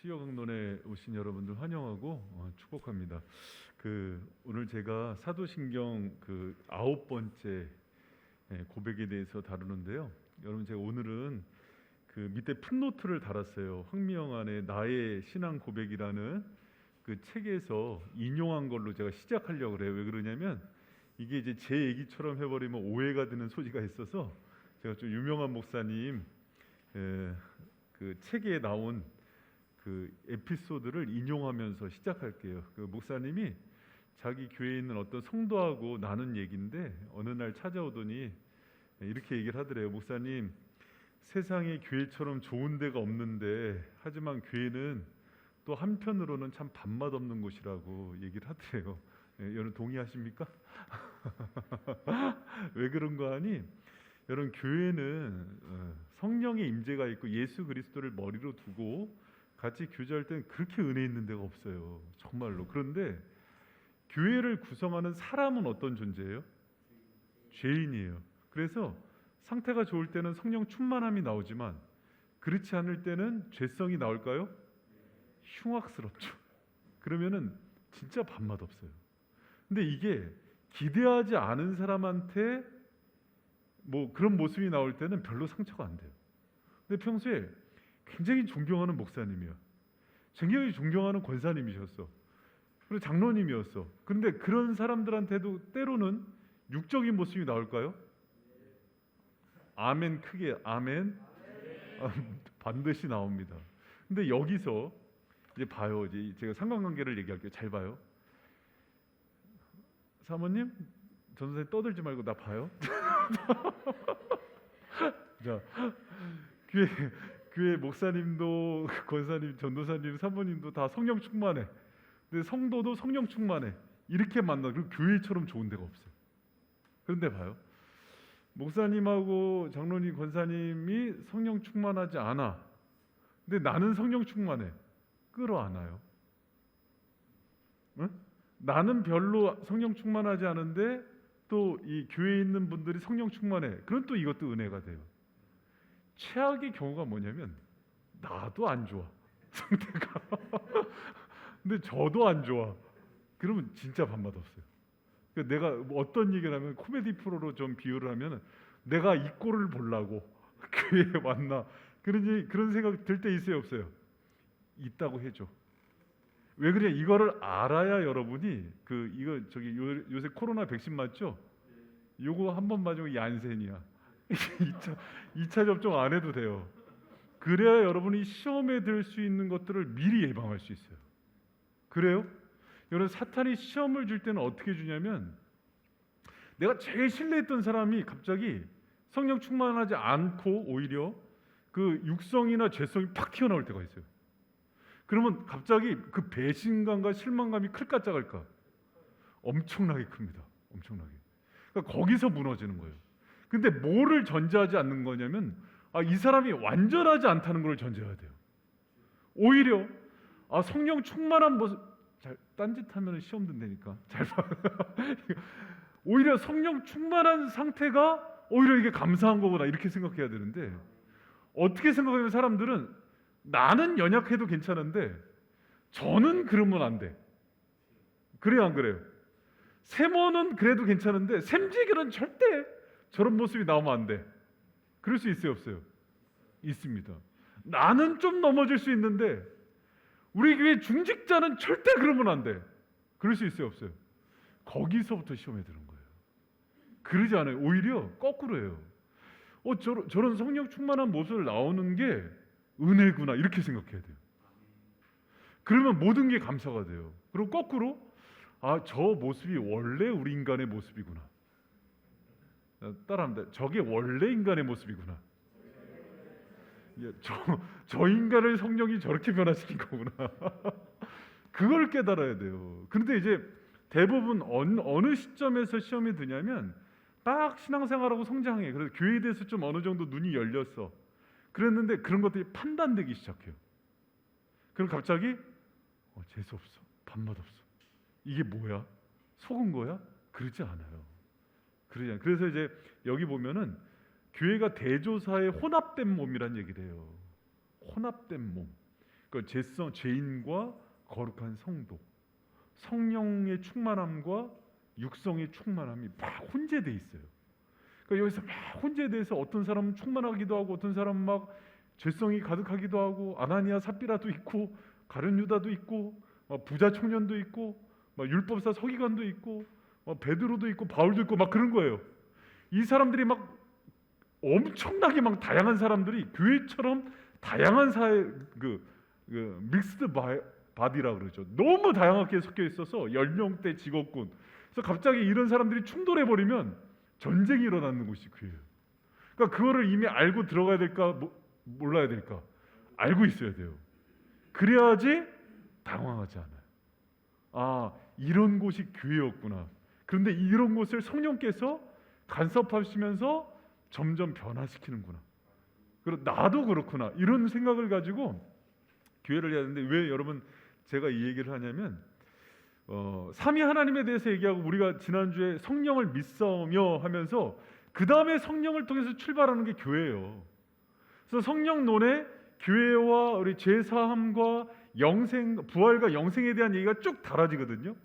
수요 강론에 오신 여러분들 환영하고 축복합니다. 오늘 제가 사도신경 9번째 고백에 대해서 다루는데요. 여러분, 제가 오늘은 밑에 풋노트를 달았어요. 황미영안의 나의 신앙 고백이라는 그 책에서 인용한 걸로 제가 시작하려고 그래요. 왜 그러냐면 이게 이제 제 얘기처럼 해버리면 오해가 되는 소지가 있어서 제가 좀 유명한 목사님 그 책에 나온 그 에피소드를 인용하면서 시작할게요. 그 목사님이 자기 교회에 있는 어떤 성도하고 나눈 얘기인데 어느 날 찾아오더니 이렇게 얘기를 하더래요. 목사님, 세상에 교회처럼 좋은 데가 없는데 하지만 교회는 또 한편으로는 참 밥맛 없는 곳이라고 얘기를 하더래요. 여러분 동의하십니까? 왜 그런가 하니 여러분, 교회는 성령의 임재가 있고 예수 그리스도를 머리로 두고 같이 교제할 때는 그렇게 은혜 있는 데가 없어요. 정말로. 그런데 교회를 구성하는 사람은 어떤 존재예요? 죄인이에요. 그래서 상태가 좋을 때는 성령 충만함이 나오지만 그렇지 않을 때는 죄성이 나올까요? 흉악스럽죠. 그러면은 진짜 밥맛 없어요. 근데 이게 기대하지 않은 사람한테 뭐 그런 모습이 나올 때는 별로 상처가 안 돼요. 근데 평소에 굉장히 존경하는 목사님이야. 굉장히 존경하는 권사님이셨어. 그리고 장로님이었어. 근데 그런 사람들한테도 때로는 육적인 모습이 나올까요? 아멘. 크게 아멘. 반드시 나옵니다. 근데 여기서 이제 봐요. 이제 제가 상관관계를 얘기할게요. 잘 봐요. 사모님, 전선생 떠들지 말고 나 봐요. 자, 교회 목사님도 권사님, 전도사님, 사모님도 다 성령 충만해. 근데 성도도 성령 충만해. 이렇게 만나. 그리고 교회처럼 좋은 데가 없어요. 그런데 봐요. 목사님하고 장로님, 권사님이 성령 충만하지 않아. 근데 나는 성령 충만해. 끌어안아요. 응? 나는 별로 성령 충만하지 않은데 또 이 교회에 있는 분들이 성령 충만해. 그럼 또 이것도 은혜가 돼요. 최악의 경우가 뭐냐면 나도 안 좋아, 상태가. 근데 저도 안 좋아. 그러면 진짜 밥맛 없어요. 그러니까 내가 뭐 어떤 얘기를 하면 코미디 프로로 좀 비유를 하면 내가 이 꼴을 보려고 교회에 왔나 그런 생각 들 때 있어요, 없어요? 있다고 해줘. 왜 그래? 이거를 알아야 여러분이 이거 요새 코로나 백신 맞죠? 요거 한 번 맞으면 얀센이야. 2차 접종 안 해도 돼요. 그래야 여러분이 시험에 들 수 있는 것들을 미리 예방할 수 있어요. 그래요? 여러분, 사탄이 시험을 줄 때는 어떻게 주냐면 내가 제일 신뢰했던 사람이 갑자기 성령 충만하지 않고 오히려 그 육성이나 죄성이 팍 튀어나올 때가 있어요. 그러면 갑자기 그 배신감과 실망감이 클까 작을까? 엄청나게 큽니다. 엄청나게. 그러니까 거기서 무너지는 거예요. 근데 뭐를 전제하지 않는 거냐면 이 사람이 완전하지 않다는 걸 전제해야 돼요. 오히려 성령 충만한 모습, 딴짓하면 시험 든다니까. 잘 봐. 오히려 성령 충만한 상태가 오히려 이게 감사한 거구나 이렇게 생각해야 되는데 어떻게 생각하면 사람들은 나는 연약해도 괜찮은데 저는 그러면 안 돼. 그래요, 안 그래요? 세모는 그래도 괜찮은데 샘지결은 절대 저런 모습이 나오면 안 돼. 그럴 수 있어요, 없어요? 있습니다. 나는 좀 넘어질 수 있는데 우리 교회 중직자는 절대 그러면 안 돼. 그럴 수 있어요, 없어요? 거기서부터 시험에 드는 거예요. 그러지 않아요. 오히려 거꾸로예요. 저런 성령 충만한 모습을 나오는 게 은혜구나 이렇게 생각해야 돼요. 그러면 모든 게 감사가 돼요. 그리고 거꾸로 저 모습이 원래 우리 인간의 모습이구나. 따라합니다. 저게 원래 인간의 모습이구나. 저 인간을 성령이 저렇게 변화시킨 거구나. 그걸 깨달아야 돼요. 그런데 이제 대부분 어느 시점에서 시험이 드냐면 딱 신앙생활하고 성장해. 그래서 교회에 대해서 좀 어느 정도 눈이 열렸어. 그랬는데 그런 것들이 판단되기 시작해요. 그럼 갑자기 재수없어, 밥맛 없어. 이게 뭐야? 속은 거야? 그러지 않아요. 그래서 이제 여기 보면은 교회가 대조사의 혼합된 몸이란 얘기를 해요. 혼합된 몸. 그러니까 죄인과 거룩한 성도, 성령의 충만함과 육성의 충만함이 막 혼재돼 있어요. 그러니까 여기서 막 혼재돼서 어떤 사람은 충만하기도 하고 어떤 사람은 막 죄성이 가득하기도 하고 아나니아 삽비라도 있고 가룟 유다도 있고 부자 청년도 있고 율법사 서기관도 있고 베드로도 있고 바울도 있고 막 그런 거예요. 이 사람들이 막 엄청나게 막 다양한 사람들이 교회처럼 다양한 사회 믹스드 바디라 그러죠. 너무 다양하게 섞여 있어서 연령대, 직업군. 그래서 갑자기 이런 사람들이 충돌해 버리면 전쟁이 일어나는 곳이 교회예요. 그러니까 그거를 이미 알고 들어가야 될까 몰라야 될까? 알고 있어야 돼요. 그래야지 당황하지 않아요. 아, 이런 곳이 교회였구나. 그런데 이런 곳을 성령께서 간섭하시면서 점점 변화시키는구나. 그리고 나도 그렇구나. 이런 생각을 가지고 교회를 해야 되는데 왜 여러분 제가 이 얘기를 하냐면 삼위 하나님에 대해서 얘기하고 우리가 지난주에 성령을 믿사오며 하면서 그 다음에 성령을 통해서 출발하는 게 교회예요. 그래서 성령론에 교회와 우리 죄사함과 영생, 부활과 영생에 대한 얘기가 쭉 달아지거든요.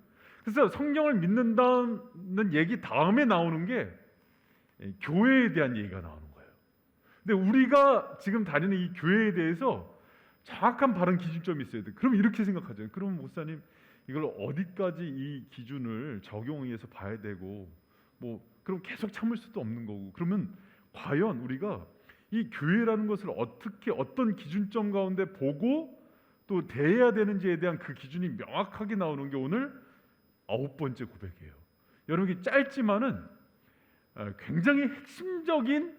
그래서 성령을 믿는다는 얘기 다음에 나오는 게 교회에 대한 얘기가 나오는 거예요. 근데 우리가 지금 다니는 이 교회에 대해서 정확한 바른 기준점이 있어야 돼요. 그럼 이렇게 생각하죠. 그럼 목사님 이걸 어디까지 이 기준을 적용해서 봐야 되고 그럼 계속 참을 수도 없는 거고 그러면 과연 우리가 이 교회라는 것을 어떻게 어떤 기준점 가운데 보고 또 대해야 되는지에 대한 그 기준이 명확하게 나오는 게 오늘 9번째 고백이에요. 여러분 이게 짧지만은 굉장히 핵심적인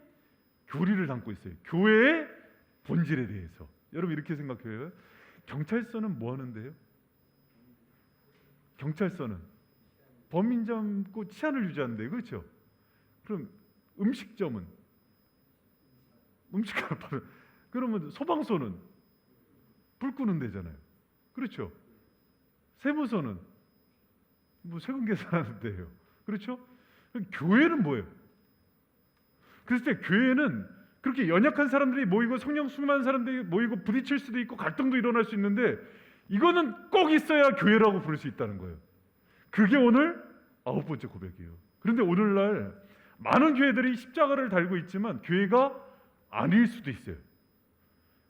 교리를 담고 있어요. 교회의 본질에 대해서. 여러분 이렇게 생각해요. 경찰서는 뭐 하는데요? 경찰서는 범인 잡고 치안을 유지하는데 그렇죠? 그럼 음식점은 음식을 파는 그러면 소방서는 불 끄는 데잖아요. 그렇죠? 세무서는 세금 계산하는 데예요. 그렇죠? 교회는 뭐예요? 그랬을 때 교회는 그렇게 연약한 사람들이 모이고 성령 충만한 사람들이 모이고 부딪힐 수도 있고 갈등도 일어날 수 있는데 이거는 꼭 있어야 교회라고 부를 수 있다는 거예요. 그게 오늘 9번째 고백이에요. 그런데 오늘날 많은 교회들이 십자가를 달고 있지만 교회가 아닐 수도 있어요.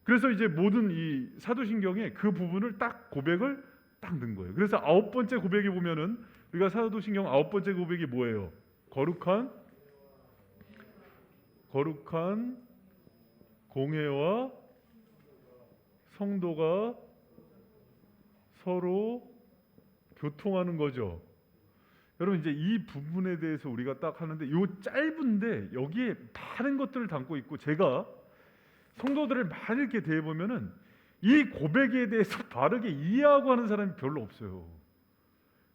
그래서 이제 모든 이 사도신경에 그 부분을 딱 고백을 딱 넣은 거예요. 그래서 9번째 고백에 보면은 우리가 사도신경 9번째 고백이 뭐예요? 거룩한 공회와 성도가 서로 교통하는 거죠. 여러분 이제 이 부분에 대해서 우리가 딱 하는데 요 짧은데 여기에 많은 것들을 담고 있고 제가 성도들을 많이 이렇게 대해 보면은 이 고백에 대해서 바르게 이해하고 하는 사람이 별로 없어요.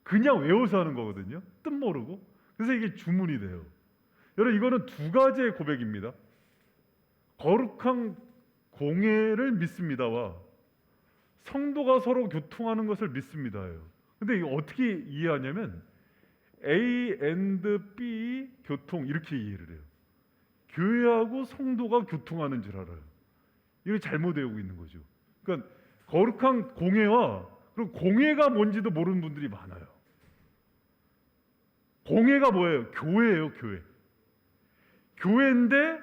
그냥 외워서 하는 거거든요. 뜻 모르고. 그래서 이게 주문이 돼요. 여러분 이거는 두 가지의 고백입니다. 거룩한 공회를 믿습니다와 성도가 서로 교통하는 것을 믿습니다예요. 근데 이거 어떻게 이해하냐면 A and B 교통 이렇게 이해를 해요. 교회하고 성도가 교통하는 줄 알아요. 이거 잘못 외우고 있는 거죠. 그러니까 거룩한 공회와 그리고 공회가 뭔지도 모르는 분들이 많아요. 공회가 뭐예요? 교회예요, 교회. 교회인데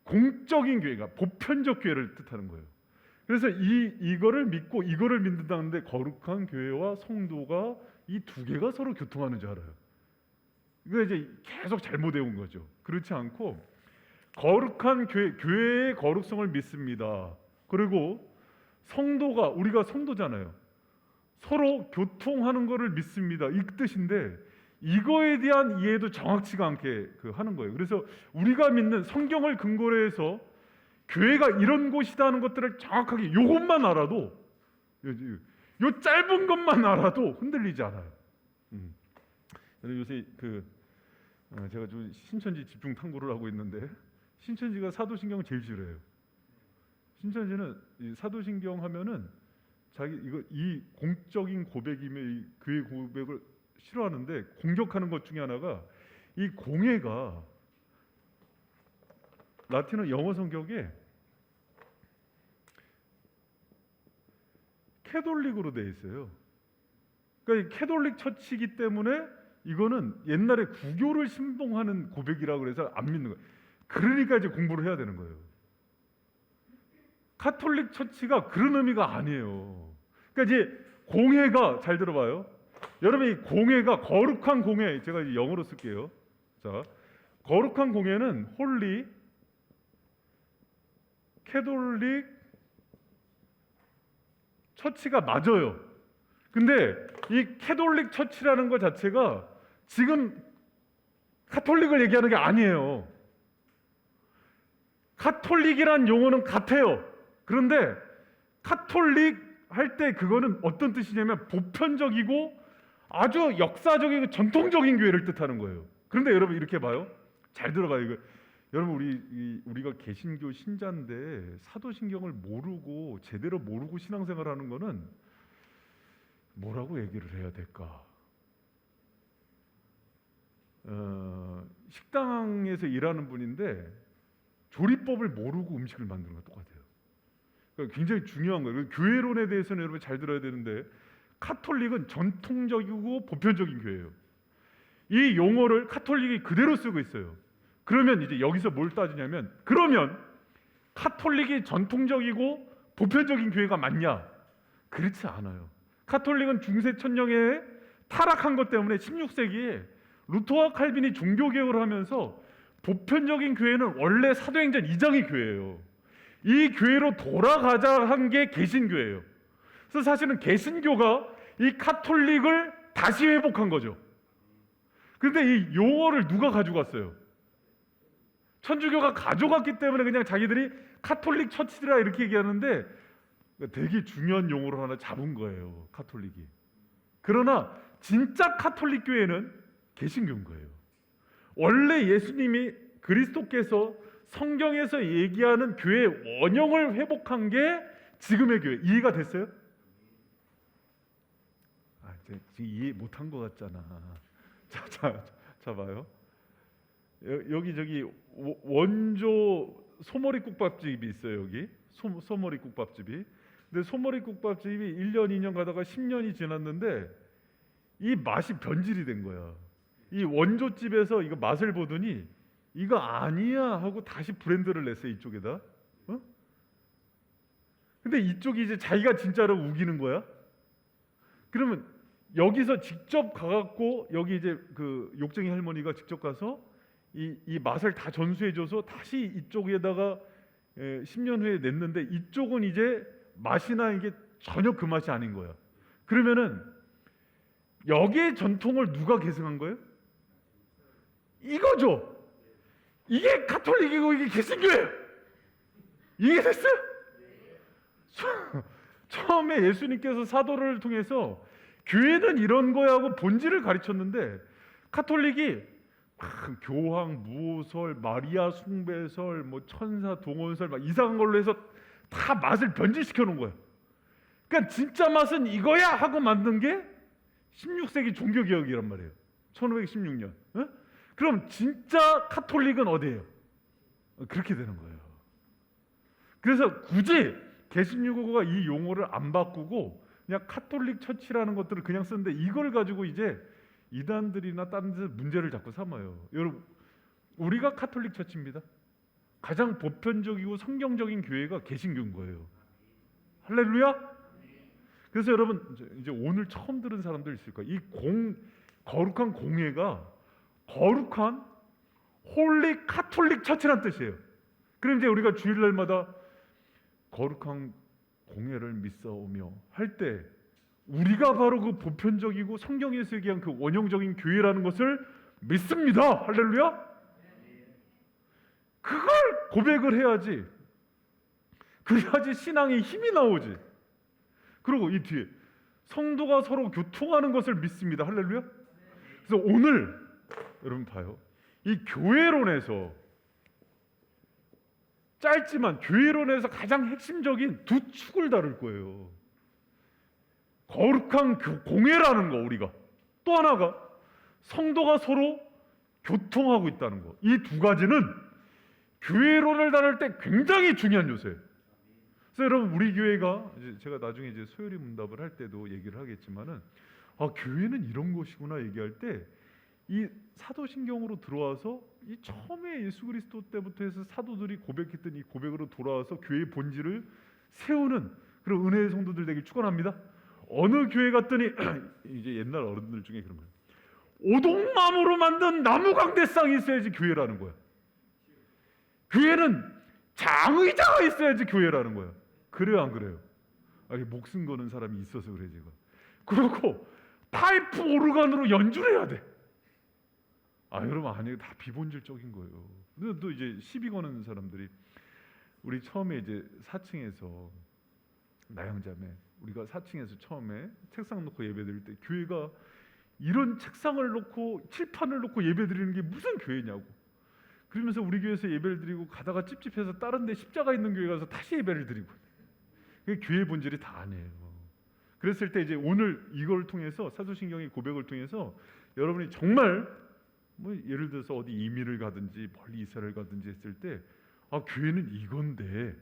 공적인 교회가 보편적 교회를 뜻하는 거예요. 그래서 이거를 믿고 이거를 믿는다는데 거룩한 교회와 성도가 이 두 개가 서로 교통하는 줄 알아요. 이거 이제 계속 잘못 외운 거죠. 그렇지 않고 거룩한 교회의 거룩성을 믿습니다. 그리고 성도가 우리가 성도잖아요. 서로 교통하는 것을 믿습니다. 이 뜻인데 이거에 대한 이해도 정확치가 않게 하는 거예요. 그래서 우리가 믿는 성경을 근거로 해서 교회가 이런 곳이라는 것들을 정확하게 이것만 알아도 요 짧은 것만 알아도 흔들리지 않아요. 요새 제가 좀 신천지 집중 탐구를 하고 있는데 신천지가 사도신경을 제일 싫어해요. 신천지는 이 사도신경 하면은 이 공적인 고백이며 이 교회 고백을 싫어하는데 공격하는 것 중에 하나가 이 공회가 라틴어 영어 성경에 캐톨릭으로 돼 있어요. 그러니까 이 캐톨릭 처치이기 때문에 이거는 옛날에 구교를 신봉하는 고백이라고 그래서 안 믿는 거예요. 그러니까 이제 공부를 해야 되는 거예요. 카톨릭 처치가 그런 의미가 아니에요. 그러니까 이제 공회가, 잘 들어봐요. 여러분, 이 공회가 거룩한 공회, 제가 이제 영어로 쓸게요. 자, 거룩한 공회는 홀리 캐톨릭 처치가 맞아요. 근데 이 캐톨릭 처치라는 것 자체가 지금 카톨릭을 얘기하는 게 아니에요. 카톨릭이란 용어는 같아요. 그런데 카톨릭 할 때 그거는 어떤 뜻이냐면 보편적이고 아주 역사적이고 전통적인 교회를 뜻하는 거예요. 그런데 여러분 이렇게 봐요. 잘 들어봐요. 이거. 여러분 우리가 개신교 신자인데 사도신경을 모르고 제대로 모르고 신앙생활하는 거는 뭐라고 얘기를 해야 될까? 식당에서 일하는 분인데 조리법을 모르고 음식을 만드는 거 똑같아요. 그러니까 굉장히 중요한 거예요. 교회론에 대해서는 여러분 잘 들어야 되는데 카톨릭은 전통적이고 보편적인 교회예요. 이 용어를 카톨릭이 그대로 쓰고 있어요. 그러면 이제 여기서 뭘 따지냐면, 그러면 카톨릭이 전통적이고 보편적인 교회가 맞냐? 그렇지 않아요. 카톨릭은 중세 천년에 타락한 것 때문에 16세기에 루터와 칼빈이 종교개혁을 하면서 보편적인 교회는 원래 사도행전 2장의 교회예요. 이 교회로 돌아가자 한 게 개신교예요. 그래서 사실은 개신교가 이 카톨릭을 다시 회복한 거죠. 그런데 이 용어를 누가 가져갔어요? 천주교가 가져갔기 때문에 그냥 자기들이 카톨릭 처치라 이렇게 얘기하는데 되게 중요한 용어를 하나 잡은 거예요, 카톨릭이. 그러나 진짜 카톨릭 교회는 개신교인 거예요. 원래 예수님이 그리스도께서 성경에서 얘기하는 교회의 원형을 회복한 게 지금의 교회. 이해가 됐어요? 지금 이해 못한 것 같잖아. 자 봐요. 여기 저기 원조 소머리국밥집이 있어요. 여기 소머리국밥집이. 근데 소머리국밥집이 1년 2년 가다가 10년이 지났는데 이 맛이 변질이 된 거야. 이 원조집에서 이거 맛을 보더니 이거 아니야 하고 다시 브랜드를 냈어요, 이쪽에다. 근데 이쪽이 이제 자기가 진짜로 우기는 거야. 그러면 여기서 직접 가갖고 여기 이제 그 욕쟁이 할머니가 직접 가서 이 맛을 다 전수해줘서 다시 이쪽에다가 10년 후에 냈는데 이쪽은 이제 맛이나 이게 전혀 그 맛이 아닌 거야. 그러면은 여기의 전통을 누가 계승한 거예요? 이거죠. 이게 가톨릭이고 이게 개신교예요. 이게 됐어요? 처음에 예수님께서 사도를 통해서 교회는 이런 거야 하고 본질을 가르쳤는데 카톨릭이 교황, 무호설, 마리아 숭배설, 뭐 천사 동원설 막 이상한 걸로 해서 다 맛을 변질시켜 놓은 거야. 그러니까 진짜 맛은 이거야 하고 만든 게 16세기 종교개혁이란 말이에요. 1516년. 그럼 진짜 카톨릭은 어디예요? 그렇게 되는 거예요. 그래서 굳이 개신교가 이 용어를 안 바꾸고 그냥 카톨릭 처치라는 것들을 그냥 쓰는데 이걸 가지고 이제 이단들이나 다른 데서 문제를 자꾸 삼아요. 여러분, 우리가 카톨릭 처치입니다. 가장 보편적이고 성경적인 교회가 개신교인 거예요. 할렐루야. 그래서 여러분 이제 오늘 처음 들은 사람들 있을 거예요. 이 거룩한 공회가 거룩한 홀리 카톨릭 처치란 뜻이에요. 그럼 이제 우리가 주일날마다 거룩한 공회를 믿사오며 할 때 우리가 바로 그 보편적이고 성경에서 얘기한 그 원형적인 교회라는 것을 믿습니다. 할렐루야. 그걸 고백을 해야지. 그래야지 신앙의 힘이 나오지. 그리고 이 뒤에 성도가 서로 교통하는 것을 믿습니다. 할렐루야. 그래서 오늘 여러분 봐요. 이 교회론에서 짧지만 교회론에서 가장 핵심적인 두 축을 다룰 거예요. 거룩한 공회라는 거 우리가. 또 하나가 성도가 서로 교통하고 있다는 거. 이 두 가지는 교회론을 다룰 때 굉장히 중요한 요소예요. 그래서 여러분 우리 교회가 이제 제가 나중에 이제 소요리 문답을 할 때도 얘기를 하겠지만은 교회는 이런 곳이구나 얘기할 때 이 사도신경으로 들어와서 이 처음에 예수 그리스도 때부터 해서 사도들이 고백했던 이 고백으로 돌아와서 교회의 본질을 세우는 그런 은혜의 성도들 되길 축원합니다. 어느 교회 갔더니 이제 옛날 어른들 중에 그런 거예요. 오동나무로 만든 나무 강대상이 있어야지 교회라는 거야. 교회는 장의자가 있어야지 교회라는 거야. 그래요 안 그래요? 목숨 거는 사람이 있어서 그래 제가. 그리고 파이프 오르간으로 연주를 해야 돼. 여러분 아니 다 비본질적인 거예요. 근데 또 이제 시비 거는 사람들이 우리 처음에 이제 4층에서 나영자매 우리가 4층에서 처음에 책상 놓고 예배드릴 때 교회가 이런 책상을 놓고 칠판을 놓고 예배드리는 게 무슨 교회냐고. 그러면서 우리 교회에서 예배를 드리고 가다가 찝찝해서 다른 데 십자가 있는 교회 가서 다시 예배를 드리고. 그게 교회 본질이 다 아니에요. 그랬을 때 이제 오늘 이걸 통해서 사도신경의 고백을 통해서 여러분이 정말 뭐 예를 들어서 어디 이민을 가든지 멀리 이사를 가든지 했을 때 교회는 이건데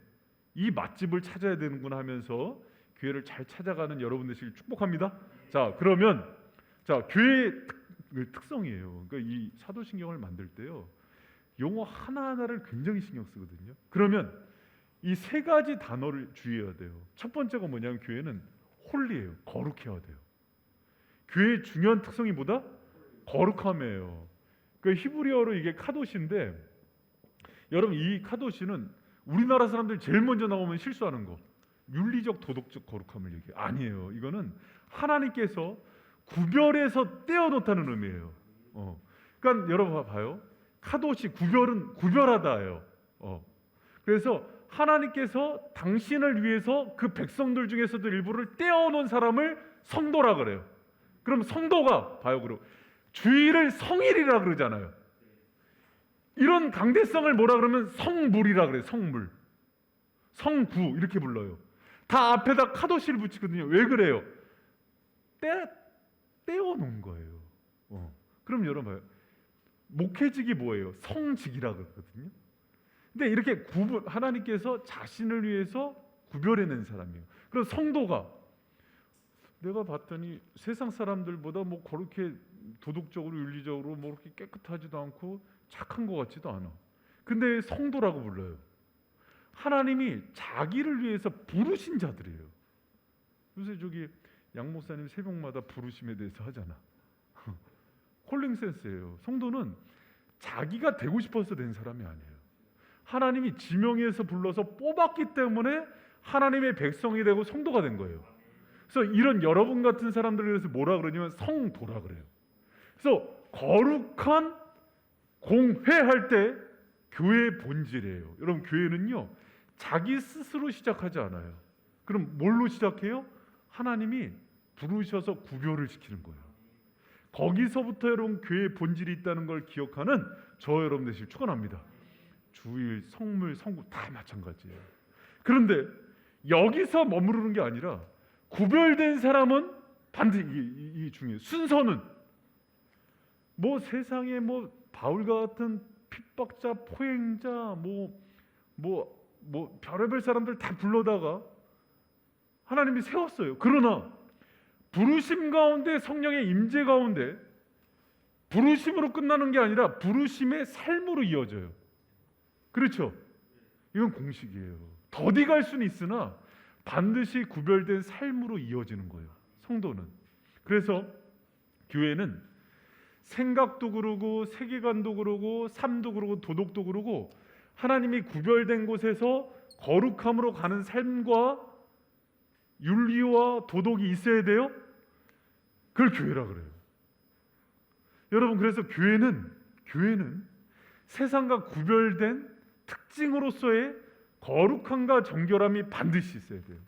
이 맛집을 찾아야 되는구나 하면서 교회를 잘 찾아가는 여러분 되시길 축복합니다. 자 그러면 교회의 특성이에요. 그러니까 이 사도신경을 만들 때요 용어 하나하나를 굉장히 신경 쓰거든요. 그러면 이 세 가지 단어를 주의해야 돼요. 첫 번째가 뭐냐면 교회는 홀리예요. 거룩해야 돼요. 교회의 중요한 특성이 뭐다? 거룩함이에요. 그 히브리어로 이게 카도시인데 여러분 이 카도시는 우리나라 사람들 제일 먼저 나오면 실수하는 거 윤리적 도덕적 거룩함을 얘기해요. 아니에요. 이거는 하나님께서 구별해서 떼어놓다는 의미예요. 그러니까 여러분 봐요. 카도시 구별은 구별하다예요. 그래서 하나님께서 당신을 위해서 그 백성들 중에서도 일부를 떼어놓은 사람을 성도라 그래요. 그럼 성도가 봐요. 그리고 주일을 성일이라 그러잖아요. 이런 강대성을 뭐라 그러면 성물이라 그래요. 성물, 성구 이렇게 불러요. 다 앞에다 카도시를 붙이거든요. 왜 그래요? 떼어놓은 거예요. 그럼 여러분 봐요. 목회직이 뭐예요? 성직이라 그러거든요. 근데 이렇게 하나님께서 자신을 위해서 구별해낸 사람이에요. 그래서 성도가 내가 봤더니 세상 사람들보다 뭐 그렇게 도덕적으로 윤리적으로 뭐 그렇게 깨끗하지도 않고 착한 것 같지도 않아. 근데 성도라고 불러요. 하나님이 자기를 위해서 부르신 자들이에요. 요새 저기 양 목사님 새벽마다 부르심에 대해서 하잖아. 콜링 센스예요. 성도는 자기가 되고 싶어서 된 사람이 아니에요. 하나님이 지명해서 불러서 뽑았기 때문에 하나님의 백성이 되고 성도가 된 거예요. 그래서 이런 여러분 같은 사람들을 위해서 뭐라 그러냐면 성도라 그래요. 그래서 거룩한 공회할 때 교회의 본질이에요. 여러분 교회는요 자기 스스로 시작하지 않아요. 그럼 뭘로 시작해요? 하나님이 부르셔서 구별을 시키는 거예요. 거기서부터 여러분 교회의 본질이 있다는 걸 기억하는 저 여러분 되시길 축원합니다. 주일, 성물, 성구 다 마찬가지예요. 그런데 여기서 머무르는 게 아니라 구별된 사람은 반드시 이게 중요해요. 순서는 뭐 세상에 뭐 바울 같은 핍박자, 포행자, 뭐 별의별 사람들 다 불러다가 하나님이 세웠어요. 그러나 부르심 가운데 성령의 임재 가운데 부르심으로 끝나는 게 아니라 부르심의 삶으로 이어져요. 그렇죠? 이건 공식이에요. 더디 갈 수는 있으나 반드시 구별된 삶으로 이어지는 거예요. 성도는. 그래서 교회는 생각도 그러고 세계관도 그러고 삶도 그러고 도덕도 그러고 하나님이 구별된 곳에서 거룩함으로 가는 삶과 윤리와 도덕이 있어야 돼요. 그걸 교회라 그래요. 여러분 그래서 교회는 세상과 구별된 특징으로서의 거룩함과 정결함이 반드시 있어야 돼요.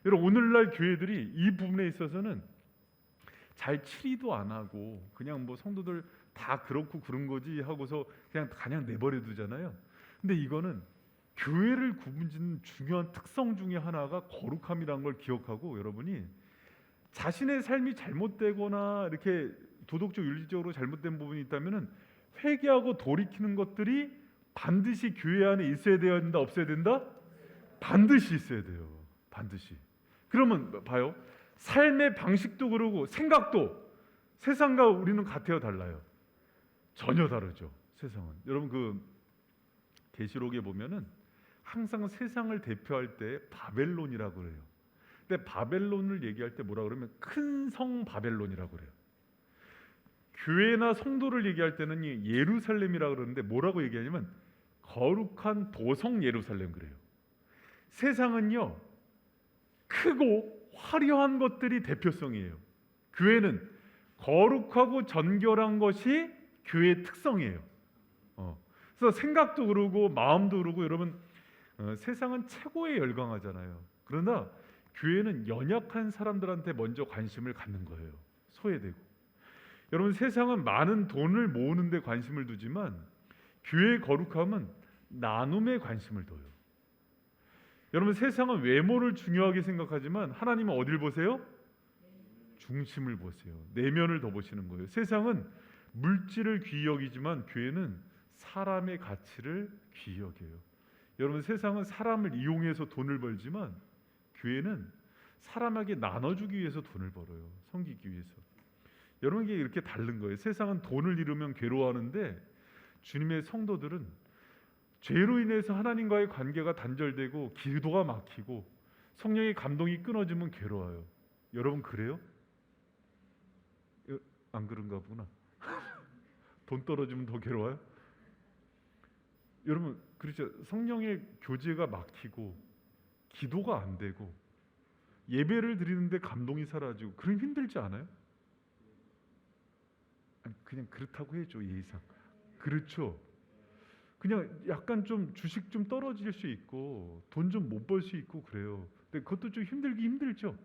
여러분 오늘날 교회들이 이 부분에 있어서는 잘 치리도 안 하고 그냥 뭐 성도들 다 그렇고 그런 거지 하고서 그냥 내버려 두잖아요. 근데 이거는 교회를 구분짓는 중요한 특성 중에 하나가 거룩함이라는 걸 기억하고 여러분이 자신의 삶이 잘못되거나 이렇게 도덕적 윤리적으로 잘못된 부분이 있다면은 회개하고 돌이키는 것들이 반드시 교회 안에 있어야 된다, 없어야 된다? 반드시 있어야 돼요. 반드시. 그러면 봐요. 삶의 방식도 그러고 생각도 세상과 우리는 같아요, 달라요? 전혀 다르죠. 세상은. 여러분 그 계시록에 보면은 항상 세상을 대표할 때 바벨론이라고 그래요. 근데 바벨론을 얘기할 때 뭐라 그러면 큰 성 바벨론이라고 그래요. 교회나 성도를 얘기할 때는 예루살렘이라고 그러는데 뭐라고 얘기하냐면 거룩한 도성 예루살렘 그래요. 세상은요 크고 화려한 것들이 대표성이에요. 교회는 거룩하고 정결한 것이 교회의 특성이에요. 그래서 생각도 그러고 마음도 그러고 여러분 세상은 최고에 열광하잖아요. 그러나 교회는 연약한 사람들한테 먼저 관심을 갖는 거예요. 소외되고. 여러분 세상은 많은 돈을 모으는 데 관심을 두지만 교회의 거룩함은 나눔에 관심을 둬요. 여러분 세상은 외모를 중요하게 생각하지만 하나님은 어딜 보세요? 중심을 보세요. 내면을 더 보시는 거예요. 세상은 물질을 귀히 여기지만 교회는 사람의 가치를 귀히 여겨요. 여러분 세상은 사람을 이용해서 돈을 벌지만 교회는 사람에게 나눠주기 위해서 돈을 벌어요. 섬기기 위해서. 여러분 이게 이렇게 다른 거예요. 세상은 돈을 잃으면 괴로워하는데 주님의 성도들은 죄로 인해서 하나님과의 관계가 단절되고 기도가 막히고 성령의 감동이 끊어지면 괴로워요. 여러분 그래요? 안 그런가 보구나. 돈 떨어지면 더 괴로워요? 여러분 그렇죠. 성령의 교제가 막히고 기도가 안 되고 예배를 드리는데 감동이 사라지고 그럼 힘들지 않아요? 아니, 그냥 그렇다고 해줘 예의상. 그렇죠. 그냥 약간 좀 주식 좀 떨어질 수 있고 돈 좀 못 벌 수 있고 그래요. 근데 그것도 좀 힘들죠.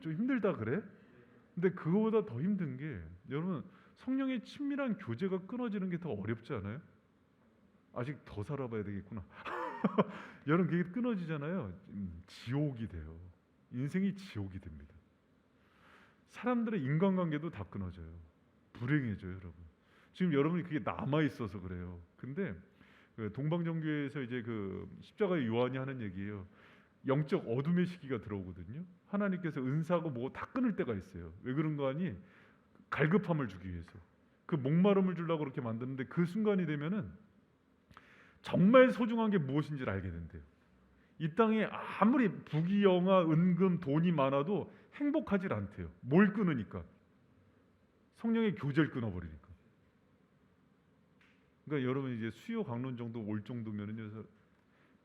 좀 힘들다 그래? 근데 그거보다 더 힘든 게 여러분 성령의 친밀한 교제가 끊어지는 게 더 어렵지 않아요? 아직 더 살아봐야 되겠구나. 여러분 그게 끊어지잖아요. 지옥이 돼요. 인생이 지옥이 됩니다. 사람들의 인간관계도 다 끊어져요. 불행해져요, 여러분. 지금 여러분이 그게 남아 있어서 그래요. 근데 동방정교회에서 이제 그 십자가의 요한이 하는 얘기예요. 영적 어둠의 시기가 들어오거든요. 하나님께서 은사고 뭐 다 끊을 때가 있어요. 왜 그런 거 아니? 갈급함을 주기 위해서. 그 목마름을 주려고 그렇게 만드는데 그 순간이 되면은 정말 소중한 게 무엇인지를 알게 된대요. 이 땅에 아무리 부귀영화, 은금, 돈이 많아도 행복하질 않대요. 뭘 끊으니까? 성령의 교제를 끊어버리니까. 그러니까 여러분 이제 수요 강론 정도 올 정도면은요,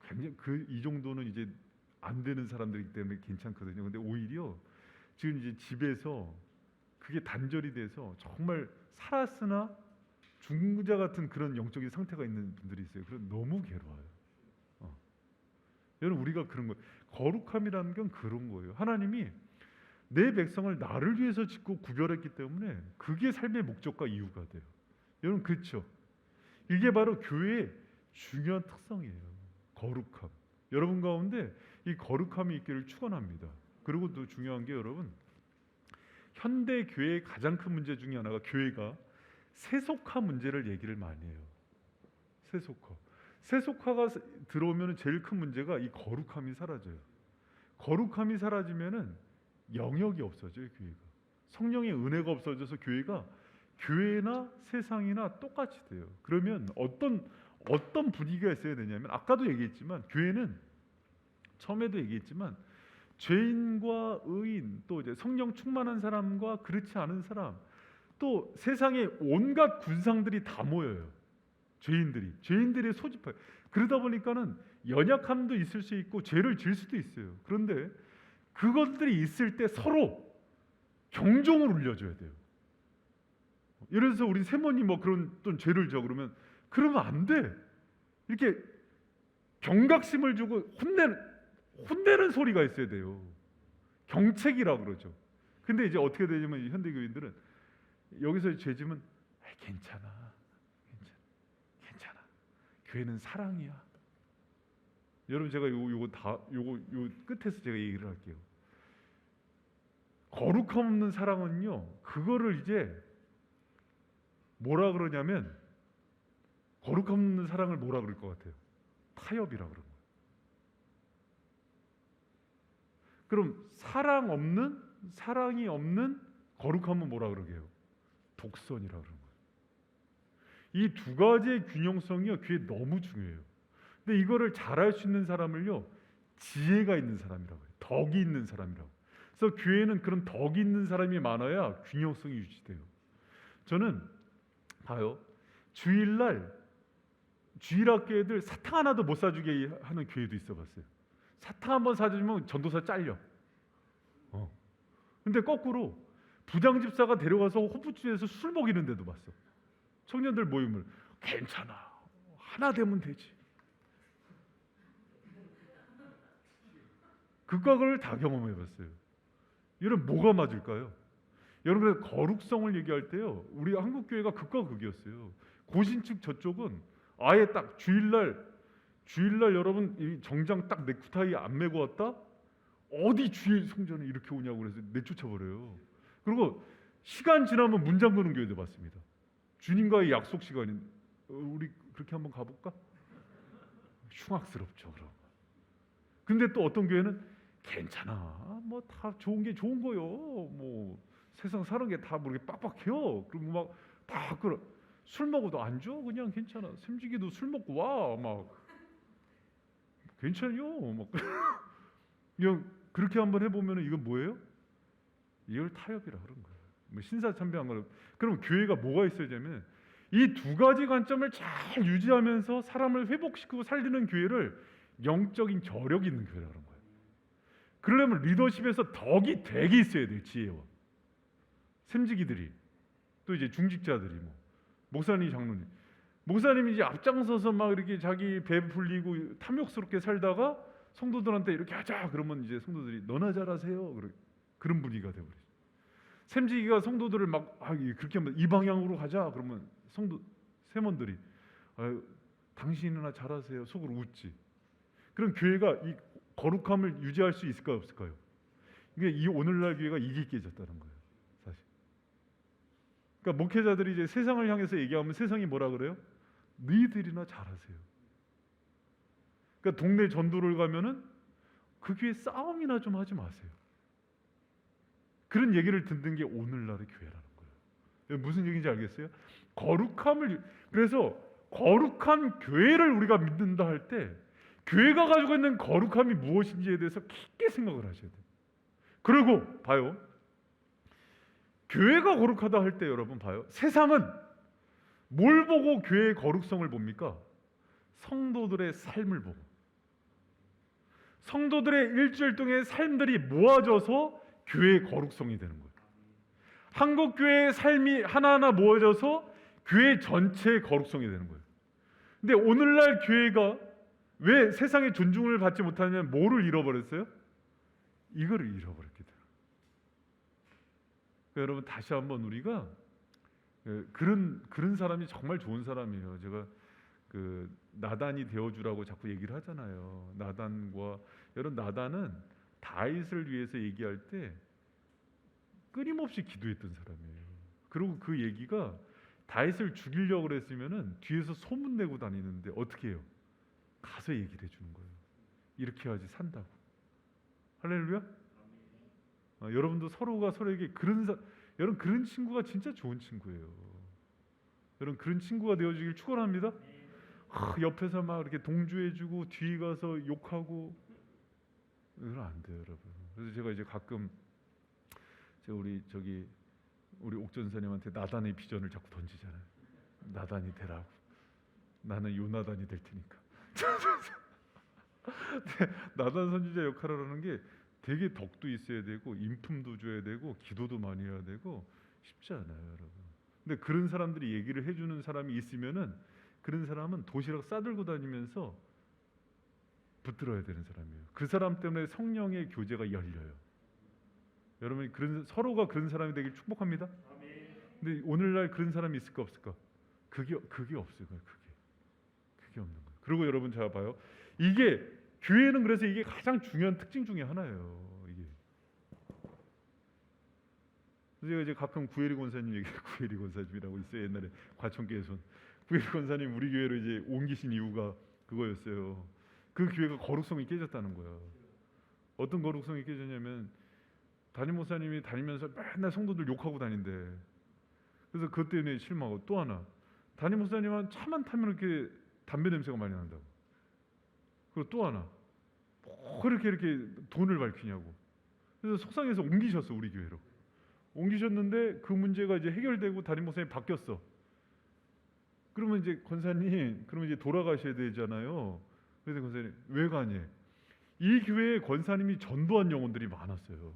굉장히 이 정도는 이제 안 되는 사람들이기 때문에 괜찮거든요. 근데 오히려 지금 이제 집에서 그게 단절이 돼서 정말 살았으나 중자 같은 그런 영적인 상태가 있는 분들이 있어요. 그래서 너무 괴로워요. 여러분 우리가 그런 거 거룩함이라는 건 그런 거예요. 하나님이 내 백성을 나를 위해서 짓고 구별했기 때문에 그게 삶의 목적과 이유가 돼요. 여러분 그렇죠? 이게 바로 교회의 중요한 특성이에요. 거룩함. 여러분 가운데 이 거룩함이 있기를 축원합니다. 그리고 또 중요한 게 여러분 현대 교회의 가장 큰 문제 중에 하나가 교회가 세속화 문제를 얘기를 많이 해요. 세속화가 들어오면 제일 큰 문제가 이 거룩함이 사라져요. 거룩함이 사라지면은 영역이 없어져요. 교회가 성령의 은혜가 없어져서 교회가 교회나 세상이나 똑같이 돼요. 그러면 어떤 분위기가 있어야 되냐면 아까도 얘기했지만 교회는 처음에도 얘기했지만 죄인과 의인 또 이제 성령 충만한 사람과 그렇지 않은 사람 또 세상에 온갖 군상들이 다 모여요. 죄인들이 소집해요. 그러다 보니까는 연약함도 있을 수 있고 죄를 질 수도 있어요. 그런데 그것들이 있을 때 서로 경종을 울려줘야 돼요. 예를 들어서 우리 세모님 뭐 그런 또 죄를 져 그러면 안 돼. 이렇게 경각심을 주고 혼내는 소리가 있어야 돼요. 경책이라고 그러죠. 근데 이제 어떻게 되냐면 현대교인들은 여기서 죄지면 괜찮아. 교회는 사랑이야. 여러분 제가 요거 끝에서 제가 얘기를 할게요. 거룩함 없는 사랑은요. 그거를 이제 뭐라 그러냐면 거룩함 없는 사랑을 뭐라 그럴 것 같아요? 타협이라 그런 거예요. 그럼 사랑이 없는 거룩함은 뭐라 그러게요? 독선이라 그러는 거예요. 이 두 가지의 균형성이요, 교회에 너무 중요해요. 근데 이거를 잘할 수 있는 사람을요, 지혜가 있는 사람이라고 해요. 덕이 있는 사람이라고. 그래서 교회는 그런 덕이 있는 사람이 많아야 균형성이 유지돼요. 저는 봐요, 주일학교 애들 사탕 하나도 못 사주게 하는 교회도 있어봤어요. 사탕 한번 사주면 전도사 잘려. 근데 거꾸로 부장집사가 데려가서 호프집에서 술 먹이는 데도 봤어. 청년들 모임을. 괜찮아, 하나 되면 되지. 극과 극을 다 경험해봤어요. 여러분, 뭐가 맞을까요? 여러분, 거룩성을 얘기할 때요, 우리 한국교회가 극과 극이었어요. 고신측 저쪽은 아예 딱 주일날 여러분 이 정장 딱 넥타이 안 메고 왔다? 어디 주일 성전에 이렇게 오냐고 그래서 내쫓아버려요. 그리고 시간 지나면 문 잠그는 교회도 봤습니다. 주님과의 약속 시간인, 우리 그렇게 한번 가볼까? 흉악스럽죠. 그럼. 근데 또 어떤 교회는 괜찮아, 뭐 다 좋은 게 좋은 거요, 뭐 세상 사는 게 다 모르게 빡빡해요. 그리고 막 다 술 먹어도 안 줘, 그냥 괜찮아. 샘지기도 술 먹고 와, 막 괜찮요, 막 그냥 그렇게 한번 해보면 이건 뭐예요? 이걸 타협이라 그런 거예요. 뭐 신사참배한 거는. 그럼 교회가 뭐가 있어야 되냐면 이 두 가지 관점을 잘 유지하면서 사람을 회복시키고 살리는 교회를 영적인 저력이 있는 교회라는 거예요. 그러려면 리더십에서 덕이 되게 있어야 돼요. 지혜와 샘지기들이, 또 이제 중직자들이, 뭐 목사님, 장로님, 목사님이 이제 앞장서서 막 이렇게 자기 배 불리고 탐욕스럽게 살다가 성도들한테 이렇게 하자 그러면 이제 성도들이 너나 잘하세요, 그런 분위기가 되어버려요. 샘지기가 성도들을 막 그렇게 하면 이 방향으로 가자 그러면 세몬들이 당신이나 잘하세요 속으로 웃지. 그럼 교회가 이 거룩함을 유지할 수 있을까요, 없을까요? 이게 이 오늘날 교회가 이게 깨졌다는 거예요, 사실. 그러니까 목회자들이 이제 세상을 향해서 얘기하면 세상이 뭐라 그래요? 너희들이나 잘하세요. 그러니까 동네 전도를 가면은 그 교회 싸움이나 좀 하지 마세요. 그런 얘기를 듣는 게 오늘날의 교회라는 거예요. 무슨 얘기인지 알겠어요? 그래서 거룩한 교회를 우리가 믿는다 할 때 교회가 가지고 있는 거룩함이 무엇인지에 대해서 깊게 생각을 하셔야 돼요. 그리고 봐요, 교회가 거룩하다 할 때 여러분 봐요, 세상은 뭘 보고 교회의 거룩성을 봅니까? 성도들의 삶을 보고, 성도들의 일주일 동안의 삶들이 모아져서 교회의 거룩성이 되는 거예요. 한국 교회의 삶이 하나하나 모아져서 교회 전체의 거룩성이 되는 거예요. 근데 오늘날 교회가 왜 세상의 존중을 받지 못하냐면 뭐를 잃어버렸어요? 이거를 잃어버렸기 때문에. 그러니까 여러분, 다시 한번 우리가 그런 사람이 정말 좋은 사람이에요. 제가 나단이 되어주라고 자꾸 얘기를 하잖아요. 나단은 다윗을 위해서 얘기할 때 끊임없이 기도했던 사람이에요. 그리고 그 얘기가 다윗을 죽이려고 그랬으면은 뒤에서 소문내고 다니는데 어떻게 해요? 가서 얘기를 해주는 거예요. 이렇게 해야지 산다고. 할렐루야. 여러분도 서로가 서로에게 여러분 그런 친구가 진짜 좋은 친구예요. 여러분 그런 친구가 되어주길 축원합니다. 옆에서 막 이렇게 동조해주고 뒤에 가서 욕하고 이건 안 돼요, 여러분. 그래서 제가 이제 가끔 우리 옥전사님한테 나단의 비전을 자꾸 던지잖아요. 나단이 되라고. 나는 요나단이 될 테니까. 나단 선지자 역할을 하는 게 되게 덕도 있어야 되고 인품도 줘야 되고 기도도 많이 해야 되고 쉽지 않아요, 여러분. 근데 그런 사람들이 얘기를 해주는 사람이 있으면은 그런 사람은 도시락 싸들고 다니면서 붙들어야 되는 사람이에요. 그 사람 때문에 성령의 교제가 열려요. 여러분 서로가 그런 사람이 되길 축복합니다. 근데 오늘날 그런 사람이 있을까 없을까? 그게 없어요. 그게 없는 거예요. 그리고 여러분 잘 봐요. 교회는 그래서 이게 가장 중요한 특징 중에 하나예요. 이게. 제가 이제 가끔 구혜리 권사님 얘기해요. 구혜리 권사님이라고 있어요. 옛날에 과천교회에서 구혜리 권사님 우리 교회로 이제 옮기신 이유가 그거였어요. 그 교회가 거룩성이 깨졌다는 거예요. 어떤 거룩성이 깨졌냐면 담임 목사님이 다니면서 맨날 성도들 욕하고 다닌대. 그래서 그것 때문에 실망하고, 또 하나 담임 목사님은 차만 타면 이렇게 담배 냄새가 많이 난다고. 그리고 또 하나 뭐 이렇게 돈을 밝히냐고. 그래서 속상해서 옮기셨어, 우리 교회로. 옮기셨는데 그 문제가 이제 해결되고 담임 목사님이 바뀌었어. 그러면 이제 권사님, 그러면 이제 돌아가셔야 되잖아요. 그래서 권사님, 왜 가니? 이 교회에 권사님이 전도한 영혼들이 많았어요.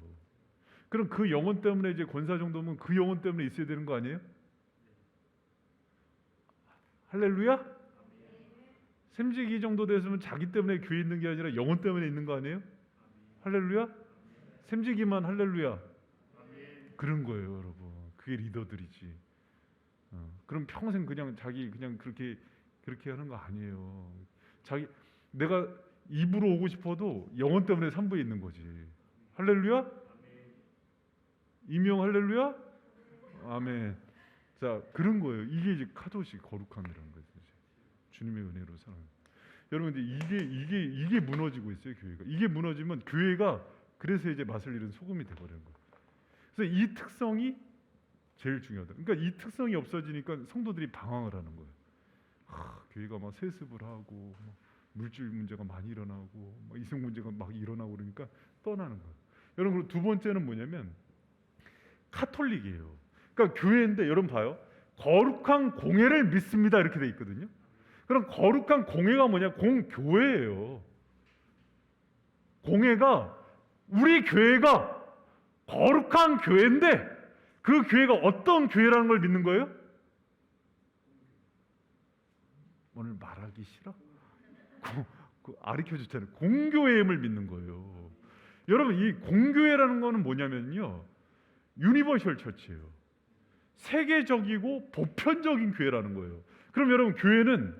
그럼 그 영혼 때문에 이제 권사 정도면 그 영혼 때문에 있어야 되는 거 아니에요? 할렐루야? 샘지기 정도 됐으면 자기 때문에 교회 있는 게 아니라 영혼 때문에 있는 거 아니에요? 할렐루야? 샘지기만 할렐루야. 그런 거예요, 여러분. 그게 리더들이지. 그럼 평생 그냥 자기 그냥 그렇게 하는 거 아니에요. 자기 내가 입으로 오고 싶어도 영혼 때문에 산부에 있는 거지. 할렐루야? 이명 할렐루야? 아멘. 자, 그런 거예요. 이게 이제 카도시 거룩함이라는 거죠. 주님의 은혜로 사는. 여러분, 이게 무너지고 있어요, 교회가. 이게 무너지면 교회가 그래서 이제 맛을 잃은 소금이 돼버리는 거예요. 그래서 이 특성이 제일 중요하다. 그러니까 이 특성이 없어지니까 성도들이 방황을 하는 거예요. 교회가 막 세습을 하고 물질 문제가 많이 일어나고 이성 문제가 막 일어나고 그러니까 떠나는 거예요. 여러분, 두 번째는 뭐냐면 카톨릭이에요. 그러니까 교회인데 여러분 봐요. 거룩한 공예를 믿습니다 이렇게 돼 있거든요. 그럼 거룩한 공예가 뭐냐? 공교회예요. 공예가 우리 교회가 거룩한 교회인데 그 교회가 어떤 교회라는 걸 믿는 거예요? 오늘 말하기 싫어? 아리켜줬잖아요. 공교회임을 믿는 거예요. 여러분, 이 공교회라는 거는 뭐냐면요, 유니버셜 처치예요. 세계적이고 보편적인 교회라는 거예요. 그럼 여러분, 교회는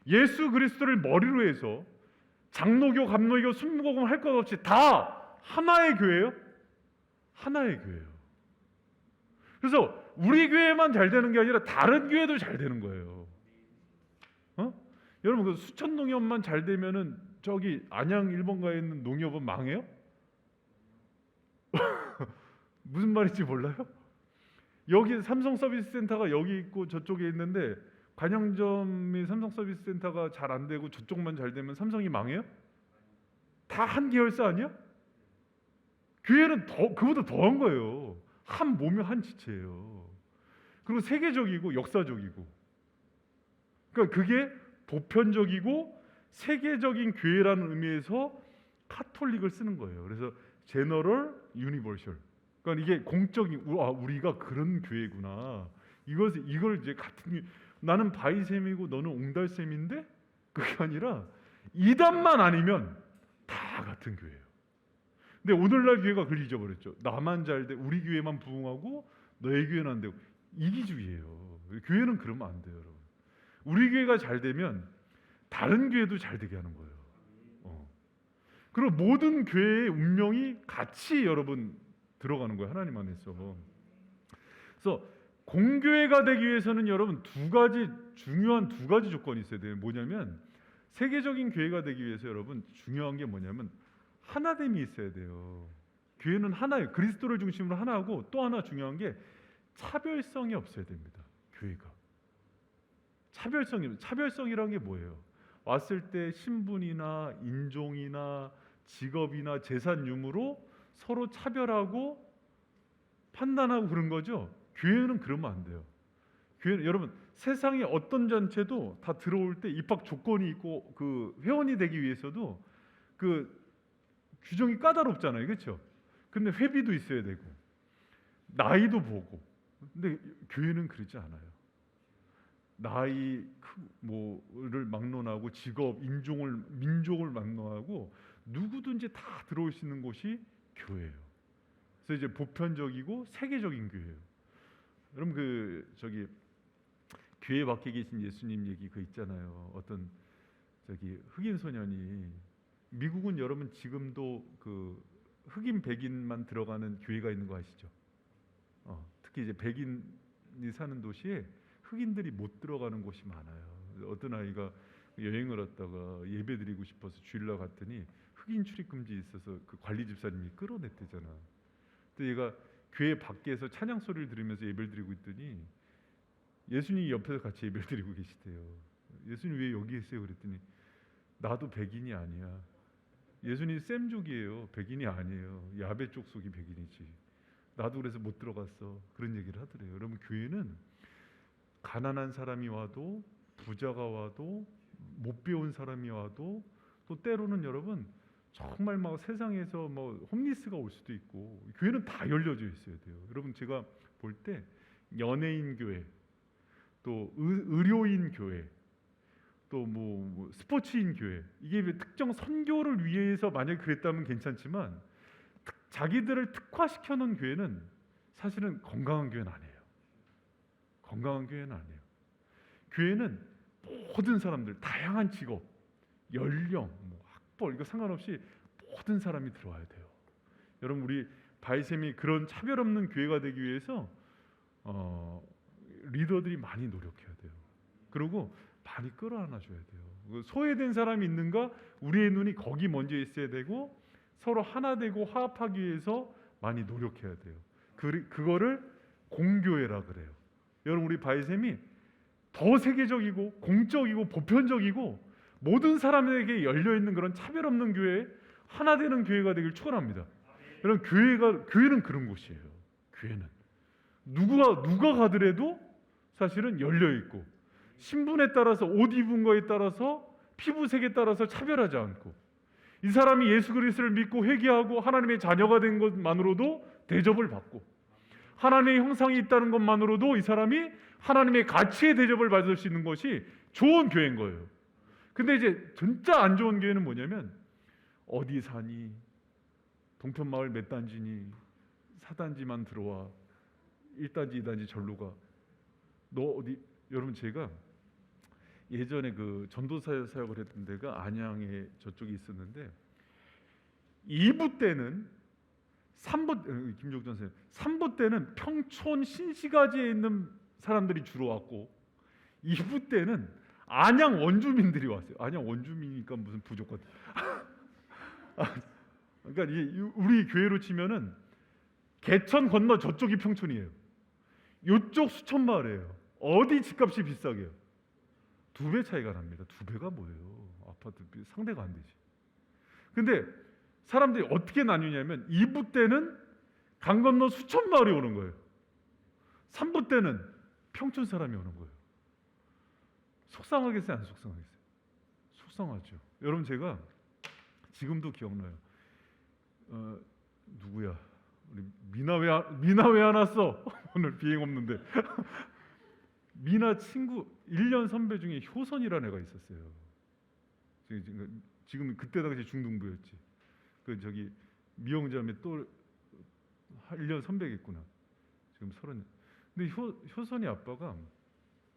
예수 그리스도를 머리로 해서 장로교, 감로교, 순복음 할 것 없이 다 하나의 교회예요. 하나의 교회예요. 그래서 우리 교회만 잘 되는 게 아니라 다른 교회도 잘 되는 거예요. 여러분, 그 수천 농협만 잘 되면은 저기 안양 1번가에 있는 농협은 망해요? 무슨 말인지 몰라요? 여기 삼성 서비스 센터가 여기 있고 저쪽에 있는데 관영점이 삼성 서비스 센터가 잘 안 되고 저쪽만 잘 되면 삼성이 망해요? 다 한 계열사 아니야? 교회는 그보다 더한 거예요. 한 몸이 한 지체예요. 그리고 세계적이고 역사적이고. 그러니까 그게 보편적이고 세계적인 교회라는 의미에서 카톨릭을 쓰는 거예요. 그래서 제너럴 유니버셜. 그러니까 이게 공적인, 우리가 그런 교회구나. 이걸 이제 같은, 나는 바이셈이고 너는 옹달샘인데 그게 아니라 이단만 아니면 다 같은 교회예요. 근데 오늘날 교회가 그걸 잊어버렸죠. 나만 잘 돼, 우리 교회만 부흥하고 너의 교회는 안 되고. 이기주의예요. 교회는 그러면 안 돼요, 여러분. 우리 교회가 잘 되면 다른 교회도 잘 되게 하는 거예요. 그리고 모든 교회의 운명이 같이 여러분 들어가는 거예요, 하나님 안에서. 그래서 공교회가 되기 위해서는 여러분 중요한 두 가지 조건이 있어야 돼요. 뭐냐면 세계적인 교회가 되기 위해서 여러분 중요한 게 뭐냐면 하나됨이 있어야 돼요. 교회는 하나예요. 그리스도를 중심으로 하나하고, 또 하나 중요한 게 차별성이 없어야 됩니다. 교회가 차별성이라는 게 뭐예요? 왔을 때 신분이나 인종이나 직업이나 재산 유무로 서로 차별하고 판단하고 그런 거죠. 교회는 그러면 안 돼요. 교회는 여러분, 세상의 어떤 단체도 다 들어올 때 입학 조건이 있고 그 회원이 되기 위해서도 그 규정이 까다롭잖아요, 그렇죠? 근데 회비도 있어야 되고 나이도 보고. 근데 교회는 그러지 않아요. 나이 뭐를 막론하고 직업, 민족을 막론하고 누구든지 다 들어올 수 있는 곳이 교회예요. 그래서 이제 보편적이고 세계적인 교회예요. 여러분, 교회 밖에 계신 예수님 얘기 있잖아요. 어떤 흑인 소년이, 미국은 여러분 지금도 그 흑인 백인만 들어가는 교회가 있는 거 아시죠? 특히 이제 백인이 사는 도시에 흑인들이 못 들어가는 곳이 많아요. 어떤 아이가 여행을 왔다가 예배드리고 싶어서 주일날 갔더니 흑인 출입 금지 있어서 그 관리 집사님이 끌어냈대잖아. 근데 얘가 교회 밖에서 찬양 소리를 들으면서 예배를 드리고 있더니 예수님이 옆에서 같이 예배를 드리고 계시대요. 예수님 왜 여기 있어요? 그랬더니 나도 백인이 아니야. 예수님 셈족이에요. 백인이 아니에요. 야베 쪽 속이 백인이지. 나도 그래서 못 들어갔어. 그런 얘기를 하더래요. 여러분, 교회는 가난한 사람이 와도 부자가 와도 못 배운 사람이 와도 또 때로는 여러분 정말 막 세상에서 뭐 홈리스가 올 수도 있고, 교회는 다 열려져 있어야 돼요. 여러분, 제가 볼 때 연예인 교회, 또 의료인 교회, 또 뭐 스포츠인 교회, 이게 특정 선교를 위해서 만약에 그랬다면 괜찮지만 자기들을 특화시켜 놓은 교회는 사실은 건강한 교회는 아니에요. 건강한 교회는 아니에요. 교회는 모든 사람들, 다양한 직업, 연령, 뭐 학벌, 이거 상관없이 모든 사람이 들어와야 돼요. 여러분, 우리 바이셈이 그런 차별 없는 교회가 되기 위해서 리더들이 많이 노력해야 돼요. 그리고 많이 끌어안아줘야 돼요. 소외된 사람이 있는가? 우리의 눈이 거기 먼저 있어야 되고, 서로 하나 되고 화합하기 위해서 많이 노력해야 돼요. 그거를 공교회라 그래요. 여러분, 우리 바이셈이 더 세계적이고 공적이고 보편적이고 모든 사람에게 열려 있는 그런 차별 없는 교회, 하나 되는 교회가 되길 축원합니다. 여러분, 교회는 그런 곳이에요. 교회는 누가 가더라도 사실은 열려 있고, 신분에 따라서, 옷 입은 거에 따라서, 피부색에 따라서 차별하지 않고, 이 사람이 예수 그리스도를 믿고 회개하고 하나님의 자녀가 된 것만으로도 대접을 받고, 하나님의 형상이 있다는 것만으로도 이 사람이 하나님의 가치의 대접을 받을 수 있는 것이 좋은 교회인 거예요. 근데 이제 진짜 안 좋은 교회는 뭐냐면, 어디 사니, 동편마을 몇 단지니, 4단지만 들어와, 1단지 2단지 절로 가, 너 어디. 여러분, 제가 예전에 그 전도사 사역을 했던 데가 안양에 저쪽에 있었는데, 2부 때는 3부, 김종전 선생님, 3부 때는 평촌 신시가지에 있는 사람들이 주로 왔고, 2부 때는 안양 원주민들이 왔어요. 안양 원주민이니까 무슨 부족 같아. 그러니까 우리 교회로 치면은 개천 건너 저쪽이 평촌이에요. 이쪽 수천마을이에요. 어디 집값이 비싸게요? 2배 차이가 납니다. 2배가 뭐예요? 아파트 상대가 안 되지. 근데 사람들이 어떻게 나뉘냐면, 2부 때는 강 건너 수천 마을이 오는 거예요. 3부 때는 평촌 사람이 오는 거예요. 속상하겠어요, 안 속상하겠어요? 속상하죠. 여러분, 제가 지금도 기억나요. 누구야? 우리 미나 왜 안 왔어? 오늘 비행 없는데. 미나 친구 1년 선배 중에 효선이라는 애가 있었어요. 지금 그때 당시 중등부였지. 그 저기 미용자매 또 1년 선배겠구나. 지금 30. 근데 효선이 아빠가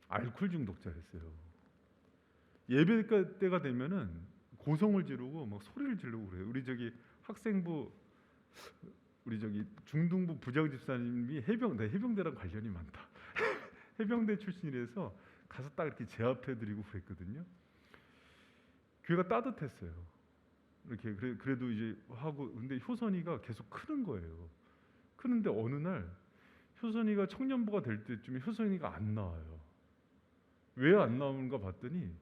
알코올 중독자였어요. 예배 때가 되면은 고성을 지르고 막 소리를 지르고 그래요. 우리 저기 학생부, 우리 저기 중등부 부장 집사님이 해병대랑 관련이 많다. 해병대 출신이라서 가서 딱 이렇게 제압해드리고 그랬거든요. 교회가 따뜻했어요. 이렇게 그래도 이제 하고. 근데 효선이가 계속 크는 거예요. 크는데 어느 날 효선이가 청년부가 될 때쯤에 효선이가 안 나와요. 왜 안 나오는가 봤더니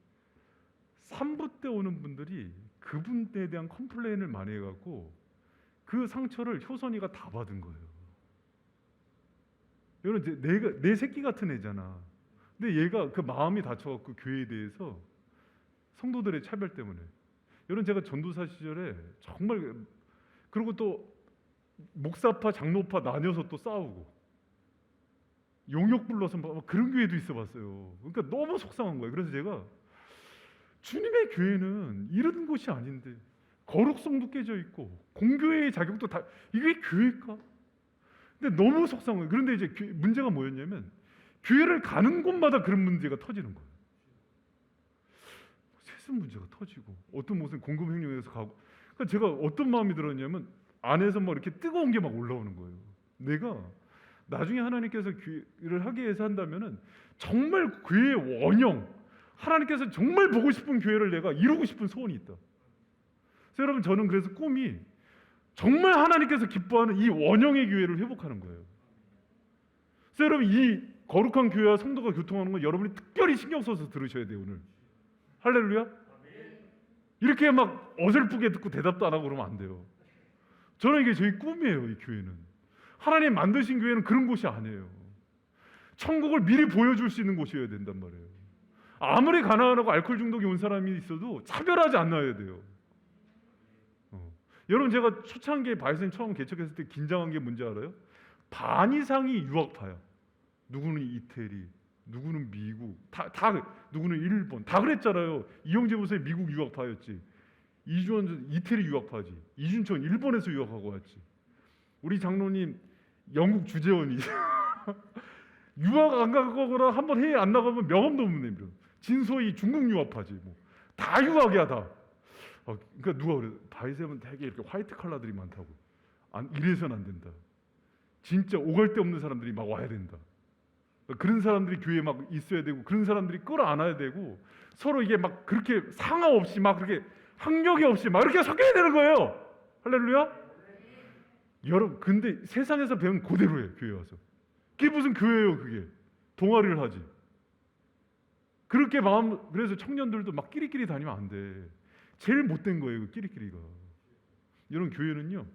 3부 때 오는 분들이 그분에 대한 컴플레인을 많이 해갖고 그 상처를 효선이가 다 받은 거예요. 여러분, 내 새끼 같은 애잖아. 근데 얘가 그 마음이 다쳐갖고 교회에 대해서, 성도들의 차별 때문에. 여러분, 제가 전도사 시절에 정말, 그리고 또 목사파 장로파 나뉘어서 또 싸우고 용역 불러서 막 그런 교회도 있어봤어요. 그러니까 너무 속상한 거예요. 그래서 제가 주님의 교회는 이런 곳이 아닌데, 거룩성도 깨져 있고 공교회의 자격도 다, 이게 교회일까? 근데 너무 속상한 거예요. 그런데 이제 문제가 뭐였냐면, 교회를 가는 곳마다 그런 문제가 터지는 거예요. 세습 문제가 터지고, 어떤 무슨 공급 횡령에서 가고. 그러니까 제가 어떤 마음이 들었냐면, 안에서 막 이렇게 뜨거운 게 막 올라오는 거예요. 내가 나중에 하나님께서 교회를 하게 해서 한다면은 정말 교회의 원형, 하나님께서 정말 보고 싶은 교회를 내가 이루고 싶은 소원이 있다. 그래서 여러분 저는 그래서 꿈이 정말 하나님께서 기뻐하는 이 원형의 교회를 회복하는 거예요. 그래서 여러분 이 거룩한 교회와 성도가 교통하는 건 여러분이 특별히 신경 써서 들으셔야 돼요. 오늘 할렐루야. 이렇게 막 어설프게 듣고 대답도 안 하고 그러면 안 돼요. 저는 이게 저희 꿈이에요. 이 교회는 하나님 만드신 교회는 그런 곳이 아니에요. 천국을 미리 보여줄 수 있는 곳이어야 된단 말이에요. 아무리 가난하고 알코올 중독이 온 사람이 있어도 차별하지 않아야 돼요. 여러분 제가 초창기에 바이슨 처음 개척했을 때 긴장한 게 뭔지 알아요? 반 이상이 유학파야. 누구는 이태리, 누구는 미국, 다 누구는 일본, 다 그랬잖아요. 이영재 목사님 미국 유학파였지. 이주원 이태리 유학파지. 이준천 일본에서 유학하고 왔지. 우리 장로님 영국 주재원이지. 유학 안 가거나 한번 해외 안 나가면 명함도 없는 애들. 진소희 중국 유학파지. 뭐 다 유학이야 다. 그러니까 누가 그래? 바이셉은 되게 이렇게 화이트 칼라들이 많다고. 이래서는 안 된다. 진짜 오갈 데 없는 사람들이 막 와야 된다. 그런 사람들이 교회에 막 있어야 되고 그런 사람들이 끌어안아야 되고 서로 이게 막 그렇게 상하 없이 막 그렇게 학력이 없이 막 이렇게 섞여야 되는 거예요. 할렐루야. 여러분 근데 세상에서 배운 그대로예요. 교회 와서. 그게 무슨 교회예요 그게. 동아리를 하지. 그렇게 그래서 청년들도 막 끼리끼리 다니면 안 돼. 제일 못된 거예요 그 끼리끼리가. 이런 교회는요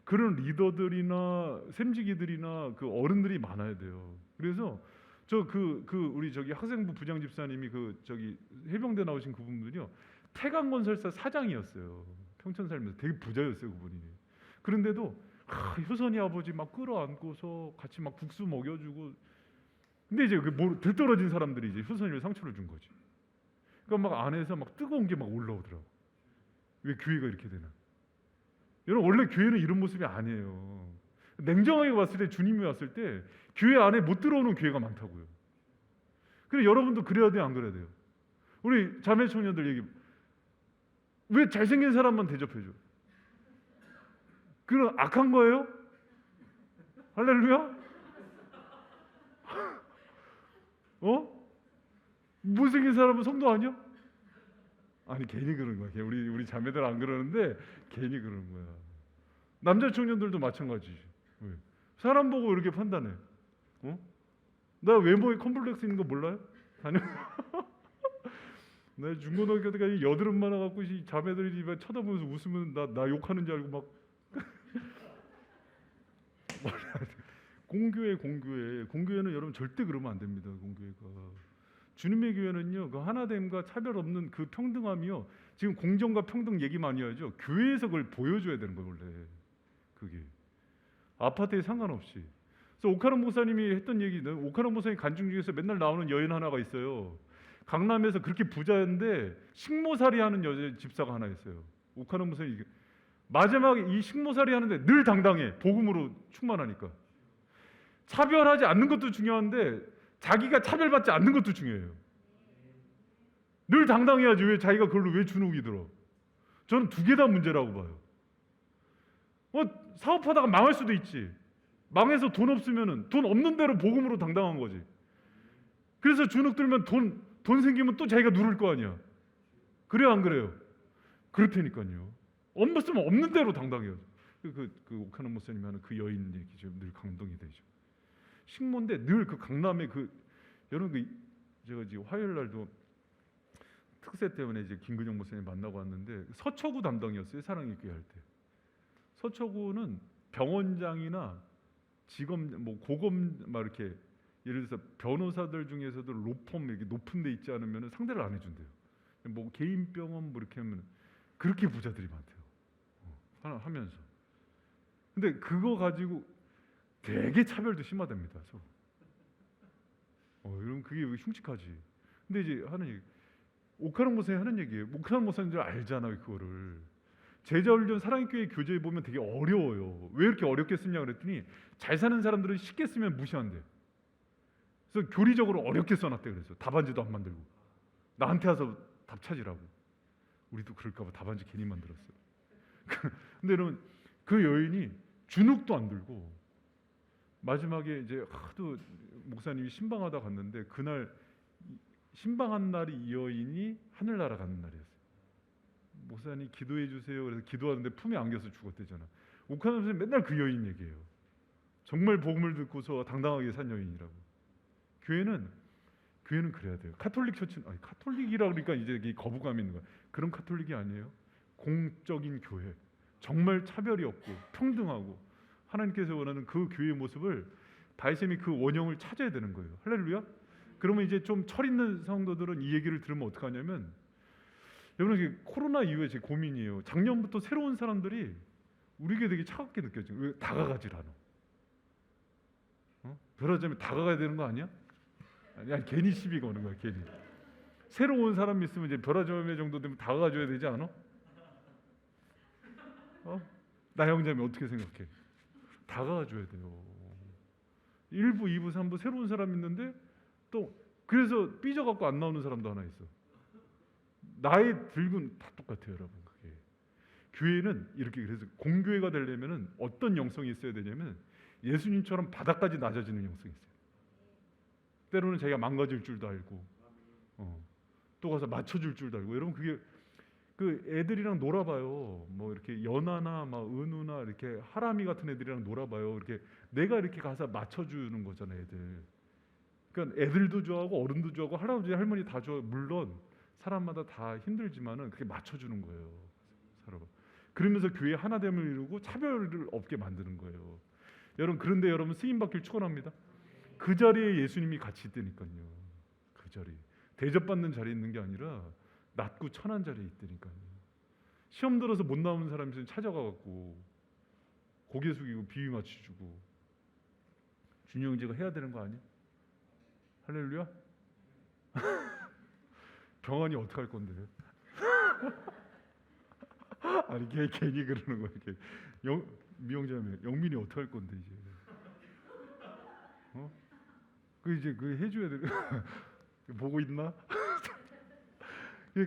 그런 리더들이나 샘지기들이나 그 어른들이 많아야 돼요. 그래서 우리 저기 학생부 부장 집사님이 저기 해병대 나오신 그분들이요 태강건설사 사장이었어요. 평촌 살면서 되게 부자였어요 그분이. 그런데도 효선이 아버지 막 끌어안고서 같이 막 국수 먹여주고. 근데 이제 들떨어진 사람들이 이제 효선이를 상처를 준 거지. 그러니까 막 안에서 막 뜨거운 게 막 올라오더라고. 왜 교회가 이렇게 되나? 여러분 원래 교회는 이런 모습이 아니에요. 냉정하게 봤을 때 주님이 왔을 때 교회 안에 못 들어오는 교회가 많다고요. 그래 여러분도 그래야 돼요 안 그래야 돼요? 우리 자매 청년들 얘기 왜 잘생긴 사람만 대접해줘? 그건 악한 거예요? 할렐루야? 못생긴 사람은 성도 아니야? 아니 괜히 그런 거야. 우리 자매들 안 그러는데 괜히 그러는 거야. 남자 청년들도 마찬가지지. 왜? 사람 보고 이렇게 판단해. 나 외모에 컴플렉스 있는 거 몰라요? 나 중고등학교 때까지 여드름 많아갖고 자매들이 쳐다보면서 웃으면 나 욕하는 줄 알고 막 공교회는 여러분 절대 그러면 안 됩니다. 공교회가 주님의 교회는요 그 하나됨과 차별 없는 그 평등함이요 지금 공정과 평등 얘기 많이 하죠. 교회에서 그걸 보여줘야 되는 거예요 원래. 그게 아파트에 상관없이. 그래서 오카노 목사님이 했던 얘기는 오카노 목사님 간증 중에서 맨날 나오는 여인 하나가 있어요. 강남에서 그렇게 부자인데 식모살이 하는 여자 집사가 하나 있어요. 오카노 목사님 마지막에 이 식모살이 하는데 늘 당당해. 복음으로 충만하니까. 차별하지 않는 것도 중요한데 자기가 차별받지 않는 것도 중요해요. 늘 당당해야지 왜 자기가 그걸로 왜 주눅이 들어. 저는 두 개 다 문제라고 봐요. 사업하다가 망할 수도 있지. 망해서 돈 없으면은 돈 없는 대로 복음으로 당당한 거지. 그래서 주눅 들면 돈 생기면 또 자기가 누를 거 아니야. 그래요 안 그래요? 그렇다니까요. 없으면 없는 대로 당당해요. 그 오카노 목사님이 하는 그 여인 얘기 늘 감동이 되죠. 식모인데 늘 그 강남에 여러분 제가 지금 화요일 날도 특세 때문에 이제 김근영 목사님 만나고 왔는데 서초구 담당이었어요. 사랑의 교회 할 때. 서초구는 병원장이나 지검 고검 막 이렇게 예를 들어서 변호사들 중에서도 로펌 이렇게 높은 데 있지 않으면 상대를 안 해준대요. 개인 병원 이렇게 하면 그렇게 부자들이 많대요. 하면서. 근데 그거 가지고 되게 차별도 심하답니다. 이러면 그게 왜 흉측하지? 근데 이제 하는 얘기, 오카노 목사님 하는 얘기예요. 오카노 목사님들 알잖아요, 그거를. 제자훈련 사랑교회 교재에 보면 되게 어려워요. 왜 이렇게 어렵게 쓰냐 그랬더니 잘 사는 사람들은 쉽게 쓰면 무시한대. 그래서 교리적으로 어렵게 써놨대. 그래서 답안지도 안 만들고 나한테 와서 답 찾으라고. 우리도 그럴까봐 답안지 괜히 만들었어요. 근데 여러분 그 여인이 주눅도 안 들고 마지막에 이제 하도 목사님이 신방하다 갔는데 그날 신방한 날이 이 여인이 하늘나라 가는 날이었어요. 목사님 기도해 주세요. 그래서 기도하는데 품에 안겨서 죽었대잖아. 옥하나 선생님 맨날 그 여인 얘기해요. 정말 복음을 듣고서 당당하게 산 여인이라고. 교회는 그래야 돼요. 카톨릭 처치는 아니 카톨릭이라 그러니까 이제 이게 거부감이 있는 거야. 그런 카톨릭이 아니에요. 공적인 교회. 정말 차별이 없고 평등하고 하나님께서 원하는 그 교회의 모습을 바이셈이 그 원형을 찾아야 되는 거예요. 할렐루야. 그러면 이제 좀 철 있는 성도들은 이 얘기를 들으면 어떡하냐면, 여러분 이게 코로나 이후에 제 고민이에요. 작년부터 새로운 사람들이 우리에게 되게 차갑게 느껴져요. 왜 다가가질 않아? 그러자면 다가가야 되는 거 아니야? 아니 괜히 시비 거는 거야. 괜히. 새로운 사람 있으면 이제 벼라점의 정도 되면 다가가줘야 되지 않아? 나 형제면 어떻게 생각해? 다가가줘야 돼요. 1부, 2부, 3부 새로운 사람 있는데 또 그래서 삐져갖고 안 나오는 사람도 하나 있어. 나이 들군 다 똑같아요, 여러분. 그게 교회는 이렇게, 그래서 공교회가 되려면은 어떤 영성이 있어야 되냐면 예수님처럼 바닥까지 낮아지는 영성이 있어요. 때로는 자기가 망가질 줄도 알고, 또 가서 맞춰줄 줄도 알고. 여러분 그게 그 애들이랑 놀아봐요. 뭐 이렇게 연하나 막 은우나 이렇게 하람이 같은 애들이랑 놀아봐요. 이렇게 내가 이렇게 가서 맞춰주는 거잖아요, 애들. 그러니까 애들도 좋아하고 어른도 좋아하고 할아버지 할머니 다 좋아. 물론 사람마다 다 힘들지만은 그렇게 맞춰주는 거예요. 서로. 그러면서 교회 하나됨을 이루고 차별을 없게 만드는 거예요. 여러분 그런데 여러분 쓰임 받길 축원합니다. 그 자리에 예수님이 같이 있다니까요. 그 자리 대접받는 자리에 있는 게 아니라 낮고 천한 자리에 있다니까요. 시험 들어서 못 나오는 사람이 있으면 찾아가갖고 고개 숙이고 비위 맞춰주고. 준이 형제가 해야 되는 거 아니야? 할렐루야. 병환이 어떻게 할 건데? 아니 괜히 그러는 거야. 미영자매 영민이 어떻게 할 건데 이제? 그 이제 그 해줘야 돼. 보고 있나?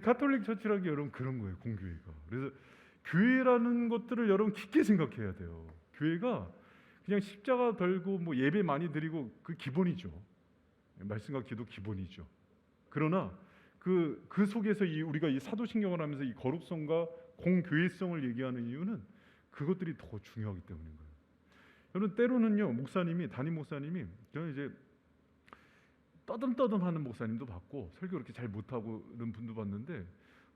가톨릭 처치라는 게 여러분 그런 거예요. 공교회가. 그래서 교회라는 것들을 여러분 깊게 생각해야 돼요. 교회가 그냥 십자가 들고 뭐 예배 많이 드리고 그 기본이죠. 말씀과 기도 기본이죠. 그러나 그 속에서 우리가 이 사도신경을 하면서 이 거룩성과 공교회성을 얘기하는 이유는 그것들이 더 중요하기 때문인 거예요. 여러분 때로는요, 담임 목사님이 저는 이제 떠듬떠듬하는 목사님도 봤고 설교 그렇게 잘 못하고 이런 분도 봤는데,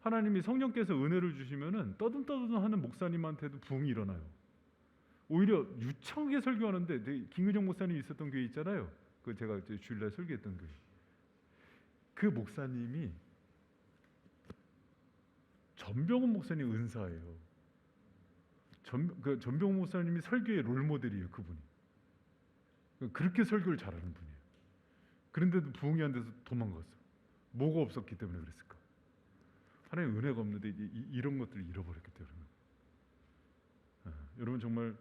하나님이 성령께서 은혜를 주시면은 떠듬떠듬하는 목사님한테도 부흥이 일어나요. 오히려 유창하게 설교하는데, 김근정 목사님이 있었던 교회 있잖아요. 그 제가 주일날 설교했던 교회. 그 목사님이 전병훈 목사님 은사예요. 전병훈 목사님이 설교의 롤모델이에요. 그분이. 그렇게 설교를 잘하는 분이에요. 그런데도 부흥이 안 돼서 도망갔어. 뭐가 없었기 때문에 그랬을까? 하나님의 은혜가 없는데 이런 것들을 잃어버렸기 때문에. 여러분 정말,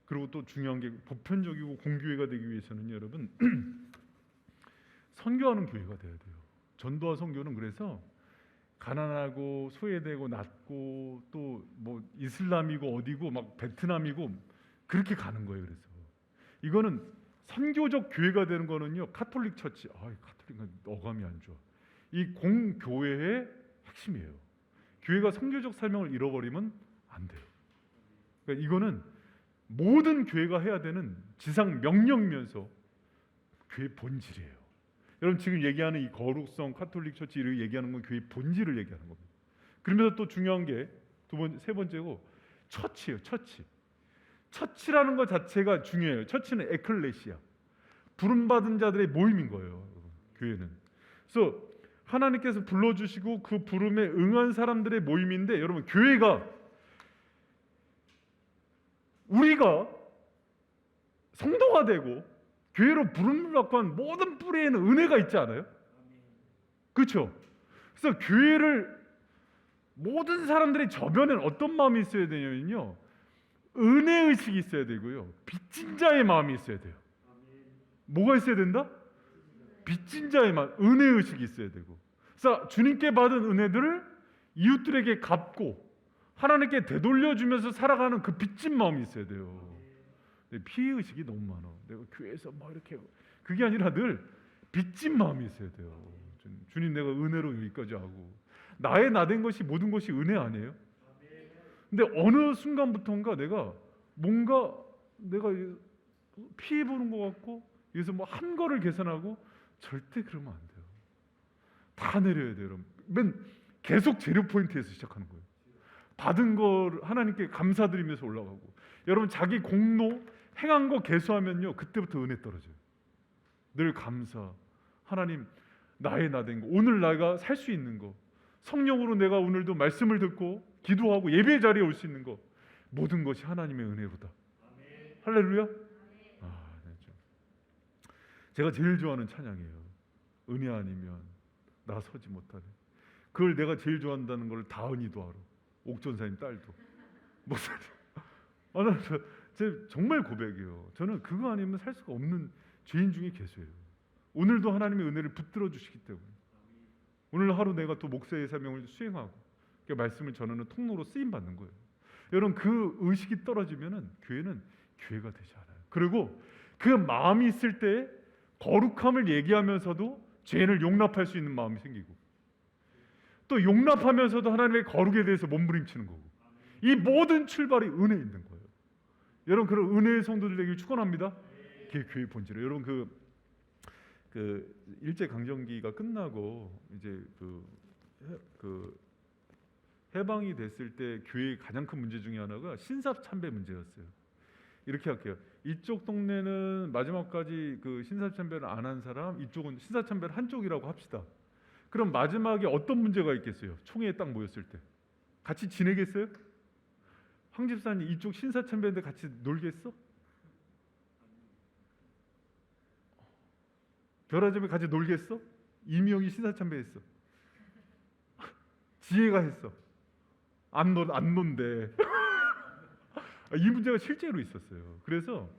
그리고 또 중요한 게 보편적이고 공교회가 되기 위해서는 여러분 선교하는 교회가 돼야 돼요. 전도와 선교는 그래서 가난하고 소외되고 낮고 또 뭐 이슬람이고 어디고 막 베트남이고 그렇게 가는 거예요. 그래서 이거는 선교적 교회가 되는 거는요, 카톨릭 처치. 카톨릭은 어감이 안 좋아. 이 공교회의 핵심이에요. 교회가 선교적 사명을 잃어버리면 안 돼요. 그러니까 이거는 모든 교회가 해야 되는 지상 명령면서 교회 본질이에요. 여러분 지금 얘기하는 이 거룩성, 카톨릭 처치를 얘기하는 건 교회 본질을 얘기하는 겁니다. 그러면서 또 중요한 게 세 번째고 처치예요. 처치라는 것 자체가 중요해요. 처치는 에클레시아, 부름받은 자들의 모임인 거예요. 교회는. 그래서 하나님께서 불러주시고 그 부름에 응한 사람들의 모임인데, 여러분 교회가, 우리가 성도가 되고 교회로 부름을 받고 한 모든 뿌리에는 은혜가 있지 않아요? 그렇죠? 그래서 교회를 모든 사람들이 저변엔 어떤 마음이 있어야 되냐면요, 은혜의식이 있어야 되고요, 빚진 자의 마음이 있어야 돼요. 뭐가 있어야 된다? 빚진 자의 마음, 은혜의식이 있어야 되고. 그래서 주님께 받은 은혜들을 이웃들에게 갚고 하나님께 되돌려주면서 살아가는 그 빚진 마음이 있어야 돼요. 피해의식이 너무 많아. 내가 교회에서 막 이렇게, 그게 아니라 늘 빚진 마음이 있어야 돼요. 주님 내가 은혜로 여기까지 하고 나의 나된 것이 모든 것이 은혜 아니에요? 근데 어느 순간부터인가 뭔가 내가 피해 보는 것 같고 여기서 뭐 한 거를 계산하고 절대 그러면 안 돼요. 다 내려야 돼요, 여러분. 계속 제로 포인트에서 시작하는 거예요. 받은 걸 하나님께 감사드리면서 올라가고, 여러분 자기 공로 행한 거 계수하면요 그때부터 은혜 떨어져요. 늘 감사. 하나님 나의 나된 거, 오늘 내가 살 수 있는 거, 성령으로 내가 오늘도 말씀을 듣고 기도하고 예배 자리에 올 수 있는 거, 모든 것이 하나님의 은혜로다. 할렐루야. 네, 제가 제일 좋아하는 찬양이에요. 은혜 아니면 나 서지 못하네. 그걸 내가 제일 좋아한다는 걸 다은이도 알아. 옥전사님 딸도 목사님. 제 정말 고백이에요. 저는 그거 아니면 살 수가 없는 죄인 중에 개수예요. 오늘도 하나님의 은혜를 붙들어 주시기 때문에 오늘 하루 내가 또 목사의 사명을 수행하고 말씀을 전하는 통로로 쓰임 받는 거예요. 여러분 그 의식이 떨어지면은 교회는 교회가 되지 않아요. 그리고 그 마음이 있을 때 거룩함을 얘기하면서도 죄인을 용납할 수 있는 마음이 생기고, 또 용납하면서도 하나님의 거룩에 대해서 몸부림치는 거고, 이 모든 출발이 은혜에 있는 거예요. 여러분 그런 은혜의 성도들 되길 축원합니다. 그게 교회의 본질이에요. 여러분 그 일제 강점기가 끝나고 이제 그 해방이 됐을 때 교회의 가장 큰 문제 중에 하나가 신사 참배 문제였어요. 이렇게 할게요. 이쪽 동네는 마지막까지 그 신사 참배를 안 한 사람, 이쪽은 신사 참배를 한 쪽이라고 합시다. 그럼 마지막에 어떤 문제가 있겠어요? 총회에 딱 모였을 때 같이 지내겠어요? 황 집사님 이쪽 신사 참배인데 같이 놀겠어? 별아점에 같이 놀겠어? 이명이 신사 참배했어. 지혜가 했어. 안 논대. 이 문제가 실제로 있었어요. 그래서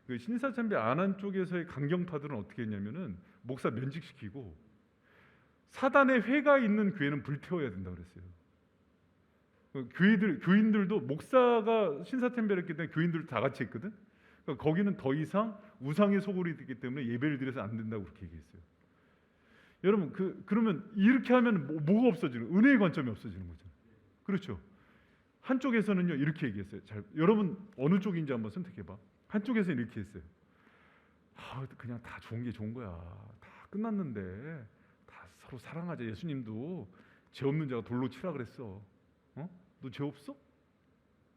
그 신사 참배 안 한 쪽에서의 강경파들은 어떻게 했냐면은 목사 면직시키고 사단의 회가 있는 교회는 불태워야 된다 그랬어요. 교인들도 목사가 신사 참배를 했기 때문에 교인들 다 같이 했거든. 그러니까 거기는 더 이상 우상의 소굴이 되기 때문에 예배를 드려서 안 된다고 그렇게 얘기했어요. 여러분 그러면 이렇게 하면 뭐가 없어지는? 은혜의 관점이 없어지는 거죠. 그렇죠. 한쪽에서는요 이렇게 얘기했어요. 여러분 어느 쪽인지 한번 선택해봐. 한쪽에서는 이렇게 했어요. 그냥 다 좋은 게 좋은 거야. 다 끝났는데 다 서로 사랑하자. 예수님도 죄 없는 자가 돌로 치라 그랬어. 너 죄 없어?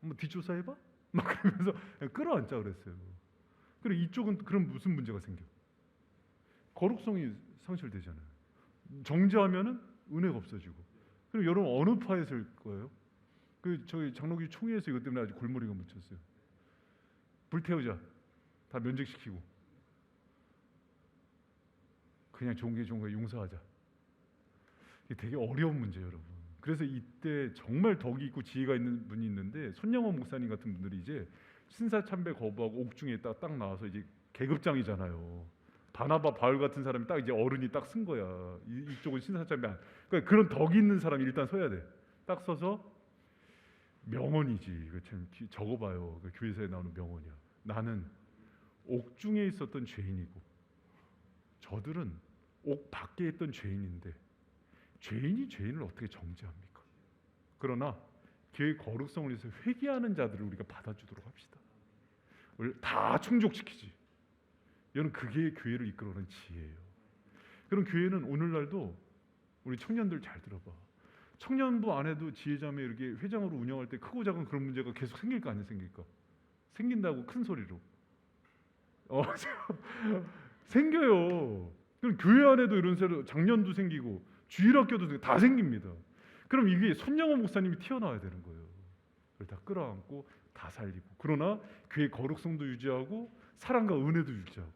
한번 뒷조사해봐. 막 그러면서 끌어안자 그랬어요. 그리고 이쪽은 그럼 무슨 문제가 생겨? 거룩성이 상실되잖아요. 정죄하면은 은혜가 없어지고. 그럼 여러분 어느 파에 설 거예요? 저희 장로교 총회에서 이것 때문에 아주 골머리가 묻혔어요. 불태우자. 다 면직시키고. 그냥 좋은 게 좋은 거야. 용서하자. 이게 되게 어려운 문제예요, 여러분. 그래서 이때 정말 덕이 있고 지혜가 있는 분이 있는데 손영원 목사님 같은 분들이 이제 신사 참배 거부하고 옥중에 딱 나와서 이제 계급장이잖아요. 바나바 바울 같은 사람이 딱 이제 어른이 딱 쓴 거야. 이쪽은 신사 참배 그러니까 그런 덕이 있는 사람이 일단 서야 돼. 딱 서서 명언이지. 이거 참 적어봐요. 그 교회사에 나오는 명언이야. 나는 옥중에 있었던 죄인이고 저들은 옥 밖에 있던 죄인인데 죄인이 죄인을 어떻게 정죄합니까? 그러나 교회의 거룩성을 위해서 회개하는 자들을 우리가 받아주도록 합시다. 다 충족시키지. 여러분 그게 교회를 이끌어가는 지혜예요. 그럼 교회는 오늘날도 우리 청년들 잘 들어봐. 청년부 안에도 지혜자매 이렇게 회장으로 운영할 때 크고 작은 그런 문제가 계속 생길까 안 생길까? 생긴다고 큰 소리로. 생겨요. 그럼 교회 안에도 이런 새로 장년도 생기고 주일학교도 다 생깁니다. 그럼 이게 손영원 목사님이 튀어나와야 되는 거예요. 그걸 다 끌어안고 다 살리고, 그러나 교회 거룩성도 유지하고 사랑과 은혜도 유지하고.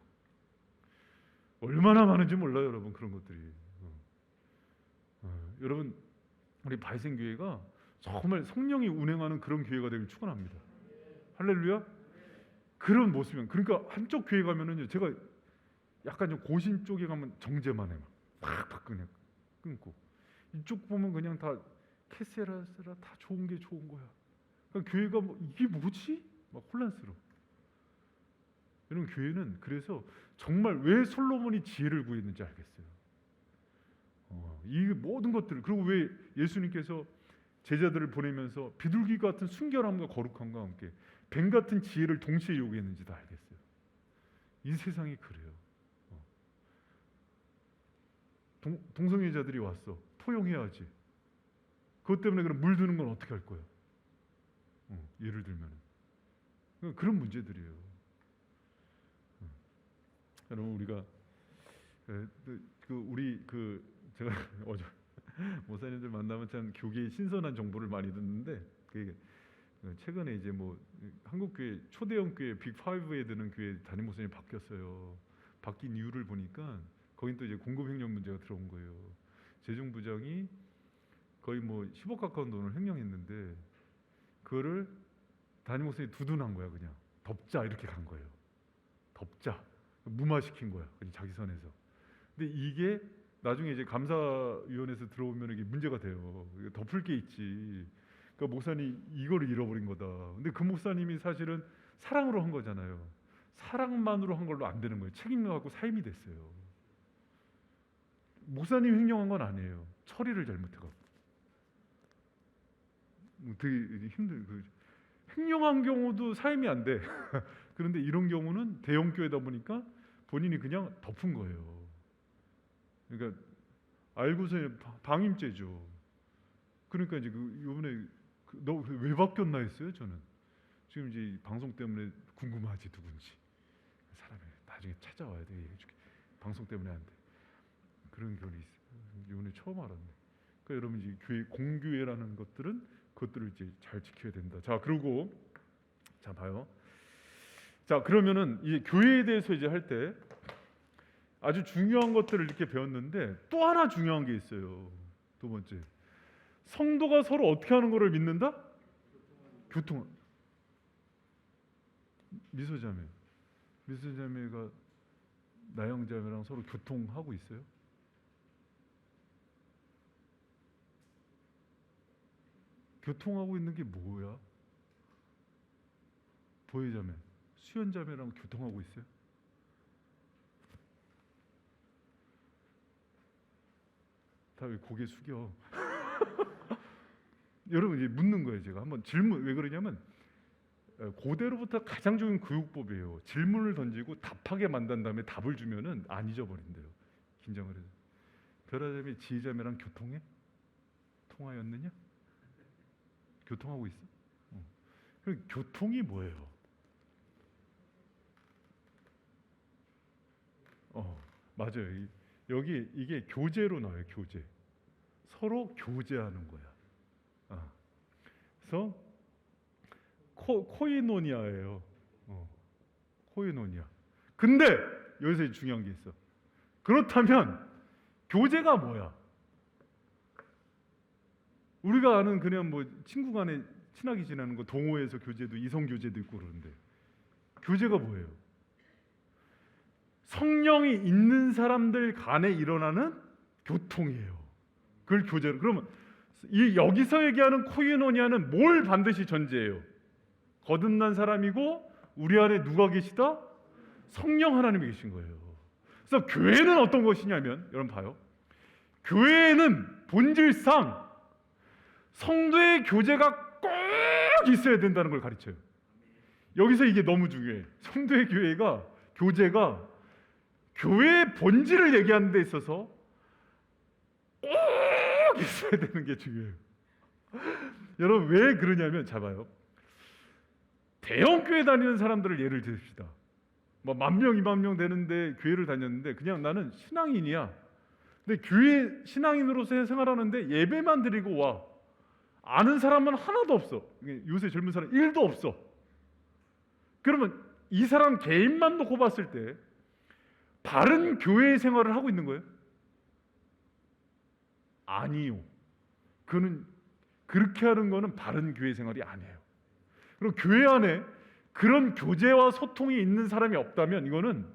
얼마나 많은지 몰라요, 여러분. 그런 것들이. 여러분 우리 바이센교회가 정말 성령이 운행하는 그런 교회가 되길 축원합니다. 할렐루야. 그런 모습이면, 그러니까 한쪽 교회 가면은요, 제가 약간 좀 고신 쪽에 가면 정죄만 해, 팍팍 그냥 끊고, 이쪽 보면 그냥 다 캐세라스라 다 좋은 게 좋은 거야. 그러니까 교회가 이게 뭐지? 막 혼란스러워. 여러분 교회는 그래서 정말 왜 솔로몬이 지혜를 구했는지 알겠어요. 이 모든 것들, 그리고 왜 예수님께서 제자들을 보내면서 비둘기 같은 순결함과 거룩함과 함께 뱀 같은 지혜를 동시에 요구했는지도 알겠어요. 이 세상이 그래요. 동성애자들이 왔어. 포용해야지. 그것 때문에 그럼 물드는 건 어떻게 할 거예요? 예를 들면 그런 문제들이에요. 여러분, 우리가 제가 어제 목사님들 만나면 참 교계의 신선한 정보를 많이 듣는데, 최근에 이제 뭐 한국 교회 초대형 교회 빅5에 드는 교회 담임 목사님이 바뀌었어요. 바뀐 이유를 보니까 거긴 또 이제 공급 횡령 문제가 들어온 거예요. 재정부장이 거의 뭐 10억 가까운 돈을 횡령했는데 그거를 담임 목사님이 두둔한 거야. 그냥 덮자 이렇게 간 거예요. 덮자, 무마시킨 거야. 그냥 자기 선에서. 근데 이게 나중에 이제 감사위원회에서 들어오면 이게 문제가 돼요. 덮을 게 있지. 그러니까 목사님 이거를 잃어버린 거다. 근데 그 목사님이 사실은 사랑으로 한 거잖아요. 사랑만으로 한 걸로 안 되는 거예요. 책임을 갖고 사임이 됐어요. 목사님 횡령한 건 아니에요. 처리를 잘못해갖고. 되게 힘든. 횡령한 경우도 사임이 안 돼. 그런데 이런 경우는 대형 교회다 보니까 본인이 그냥 덮은 거예요. 그러니까 알고서 방임죄죠. 그러니까 이제 이번에 너 왜 바뀌었나 했어요. 저는 지금 이제 방송 때문에 궁금하지 누군지. 사람이 나중에 찾아와야 돼. 얘기해줄게. 방송 때문에 안 돼. 그런 교훈이 있어요. 이번에 처음 알았네. 그러니까 여러분, 이제 교회 공교회라는 것들은 그것들을 이제 잘 지켜야 된다. 자, 그리고 자 봐요. 자, 그러면은 이 교회에 대해서 이제 할 때 아주 중요한 것들을 이렇게 배웠는데 또 하나 중요한 게 있어요. 두 번째, 성도가 서로 어떻게 하는 거를 믿는다? 교통. 미소자매가 나영자매랑 서로 교통하고 있어요? 교통하고 있는 게 뭐야? 보혜자매, 수연자매랑 교통하고 있어요? 다 왜 고개 숙여? 여러분, 이제 묻는 거예요. 제가 한번 질문, 왜 그러냐면 고대로부터 가장 좋은 교육법이에요. 질문을 던지고 답하게 만든 다음에 답을 주면은 안 잊어버린대요. 긴장을 해서. 별아자매, 지혜자매랑 교통해? 통하였느냐? 교통하고 있어? 그럼 교통이 뭐예요? 맞아요. 여기 이게 교제로 나와요. 교제. 서로 교제하는 거야. 그래서 코이노니아예요. 코이노니아. 근데 여기서 중요한 게 있어. 그렇다면 교제가 뭐야? 우리가 아는 그냥 뭐 친구 간에 친하게 지내는 거, 동호회에서 교제도, 이성 교제도 있고 그러는데 교제가 뭐예요? 성령이 있는 사람들 간에 일어나는 교통이에요. 그걸 교제로. 그러면 여기서 얘기하는 코이노니아는 뭘 반드시 전제해요? 거듭난 사람이고 우리 안에 누가 계시다? 성령 하나님이 계신 거예요. 그래서 교회는 어떤 것이냐면, 여러분 봐요. 교회는 본질상 성도의 교제가 꼭 있어야 된다는 걸 가르쳐요. 여기서 이게 너무 중요해. 성도의 교제가 교회의 본질을 얘기하는 데 있어서 꼭 있어야 되는 게 중요해요. 여러분, 왜 그러냐면, 자 봐요. 대형 교회 다니는 사람들을 예를 드십시다. 뭐 10,000명, 20,000명 되는데 교회를 다녔는데 그냥 나는 신앙인이야. 근데 교회 신앙인으로서 생활하는데 예배만 드리고 와. 아는 사람은 하나도 없어. 요새 젊은 사람 1도 없어. 그러면 이 사람 개인만 놓고 봤을 때 바른 교회 생활을 하고 있는 거예요? 아니요. 그는 그렇게 하는 거는 바른 교회 생활이 아니에요. 그리고 교회 안에 그런 교제와 소통이 있는 사람이 없다면 이거는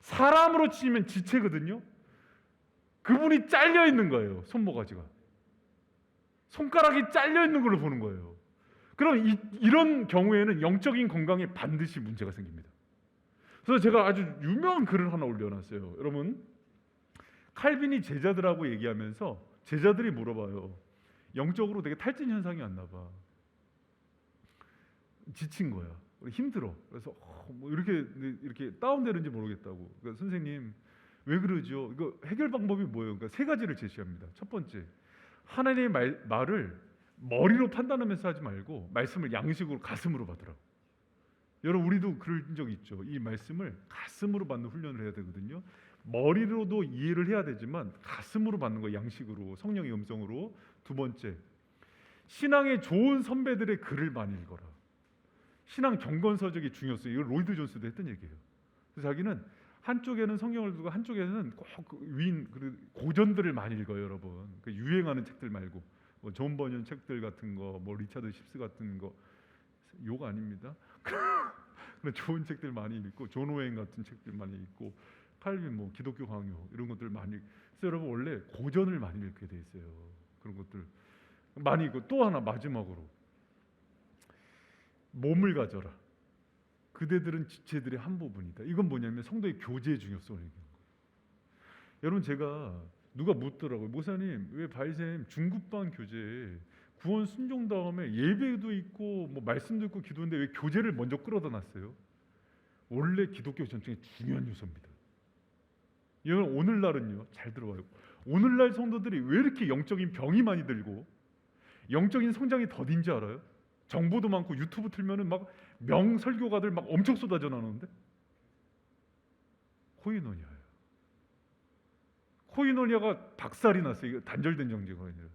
사람으로 치면 지체거든요. 그분이 잘려 있는 거예요. 손모가지가. 손가락이 잘려 있는 걸로 보는 거예요. 그럼 이런 경우에는 영적인 건강에 반드시 문제가 생깁니다. 그래서 제가 아주 유명한 글을 하나 올려놨어요. 여러분, 칼빈이 제자들하고 얘기하면서 제자들이 물어봐요. 영적으로 되게 탈진 현상이 왔나 봐. 지친 거야. 힘들어. 그래서 뭐 이렇게 다운되는지 모르겠다고. 그러니까 선생님 왜 그러죠? 이거 해결 방법이 뭐예요? 그러니까 세 가지를 제시합니다. 첫 번째, 하나님의 말을 머리로 판단하면서 하지 말고 말씀을 양식으로 가슴으로 받으라고. 여러분 우리도 그런 적 있죠. 이 말씀을 가슴으로 받는 훈련을 해야 되거든요. 머리로도 이해를 해야 되지만 가슴으로 받는 거, 양식으로, 성령의 음성으로. 두 번째, 신앙의 좋은 선배들의 글을 많이 읽어라. 신앙 경건서적이 중요했어요. 이걸 로이드 존스도 했던 얘기예요. 그래서 자기는 한쪽에는 성경을 두고 한쪽에는 꼭 위인 고전들을 많이 읽어요, 여러분. 그 유행하는 책들 말고 뭐 존 버년 책들 같은 거, 뭐 리차드 십스 같은 거, 욕 아닙니다. 그런 좋은 책들 많이 읽고, 존 오웬 같은 책들 많이 읽고, 칼빈 뭐 기독교 강요 이런 것들 많이. 그래서 여러분 원래 고전을 많이 읽게 돼 있어요. 그런 것들 많이 읽고, 또 하나 마지막으로 몸을 가져라. 그대들은 지체들의 한 부분이다. 이건 뭐냐면 성도의 교제의 중요성을 얘기하는 거예요. 여러분 제가 누가 묻더라고요. 목사님 왜 바이샘 중급반 교제에 구원 순종 다음에 예배도 있고 뭐 말씀도 있고 기도인데 왜 교제를 먼저 끌어다 놨어요? 원래 기독교 전통의 중요한 요소입니다. 여러분 오늘날은요, 잘 들어봐요. 오늘날 성도들이 왜 이렇게 영적인 병이 많이 들고 영적인 성장이 더딘지 알아요? 정보도 많고 유튜브 틀면은 막 명설교가들 막 엄청 쏟아져 나오는데 코이노니아예요. 코이노니아가 박살이 났어요. 이거 단절된 정제가 아니라.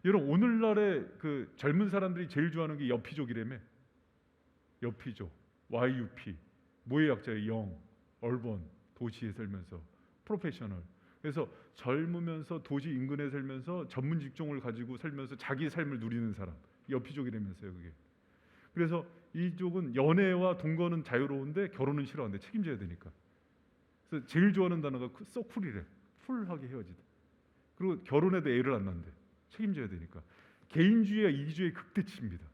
여러분 오늘날의 그 젊은 사람들이 제일 좋아하는 게 여피족이라며. 여피족, YUP, 뭐의 약자예요? 영, 얼번, 도시에 살면서 프로페셔널. 그래서 젊으면서 도시 인근에 살면서 전문 직종을 가지고 살면서 자기 삶을 누리는 사람, 여피족이라면서요, 그게. 그래서 이쪽은 연애와 동거는 자유로운데 결혼은 싫어한대. 책임져야 되니까. 그래서 제일 좋아하는 단어가 쿨이래. 쿨하게 헤어지다. 그리고 결혼해도 애를 안 낳는데. 책임져야 되니까. 개인주의와 이기주의의 극대치입니다.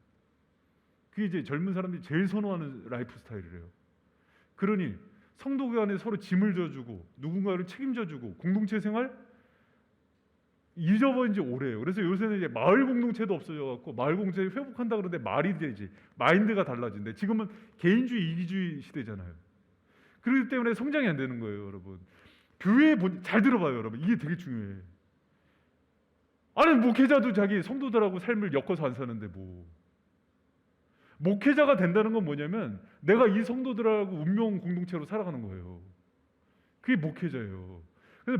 그게 이제 젊은 사람들이 제일 선호하는 라이프 스타일이래요. 그러니 성도교 안에 서로 짐을 져주고 누군가를 책임져주고 공동체 생활 잊어버린 지 오래예요. 그래서 요새는 이제 마을 공동체도 없어져갖고 마을 공동체 회복한다 그러는데 말이 되지, 마인드가 달라진대. 지금은 개인주의 이기주의 시대잖아요. 그렇기 때문에 성장이 안 되는 거예요, 여러분. 교회 잘 들어봐요, 여러분. 이게 되게 중요해. 아니 목회자도 자기 성도들하고 삶을 엮어서 안 사는데 뭐. 목회자가 된다는 건 뭐냐면 내가 이 성도들하고 운명 공동체로 살아가는 거예요. 그게 목회자예요. 근데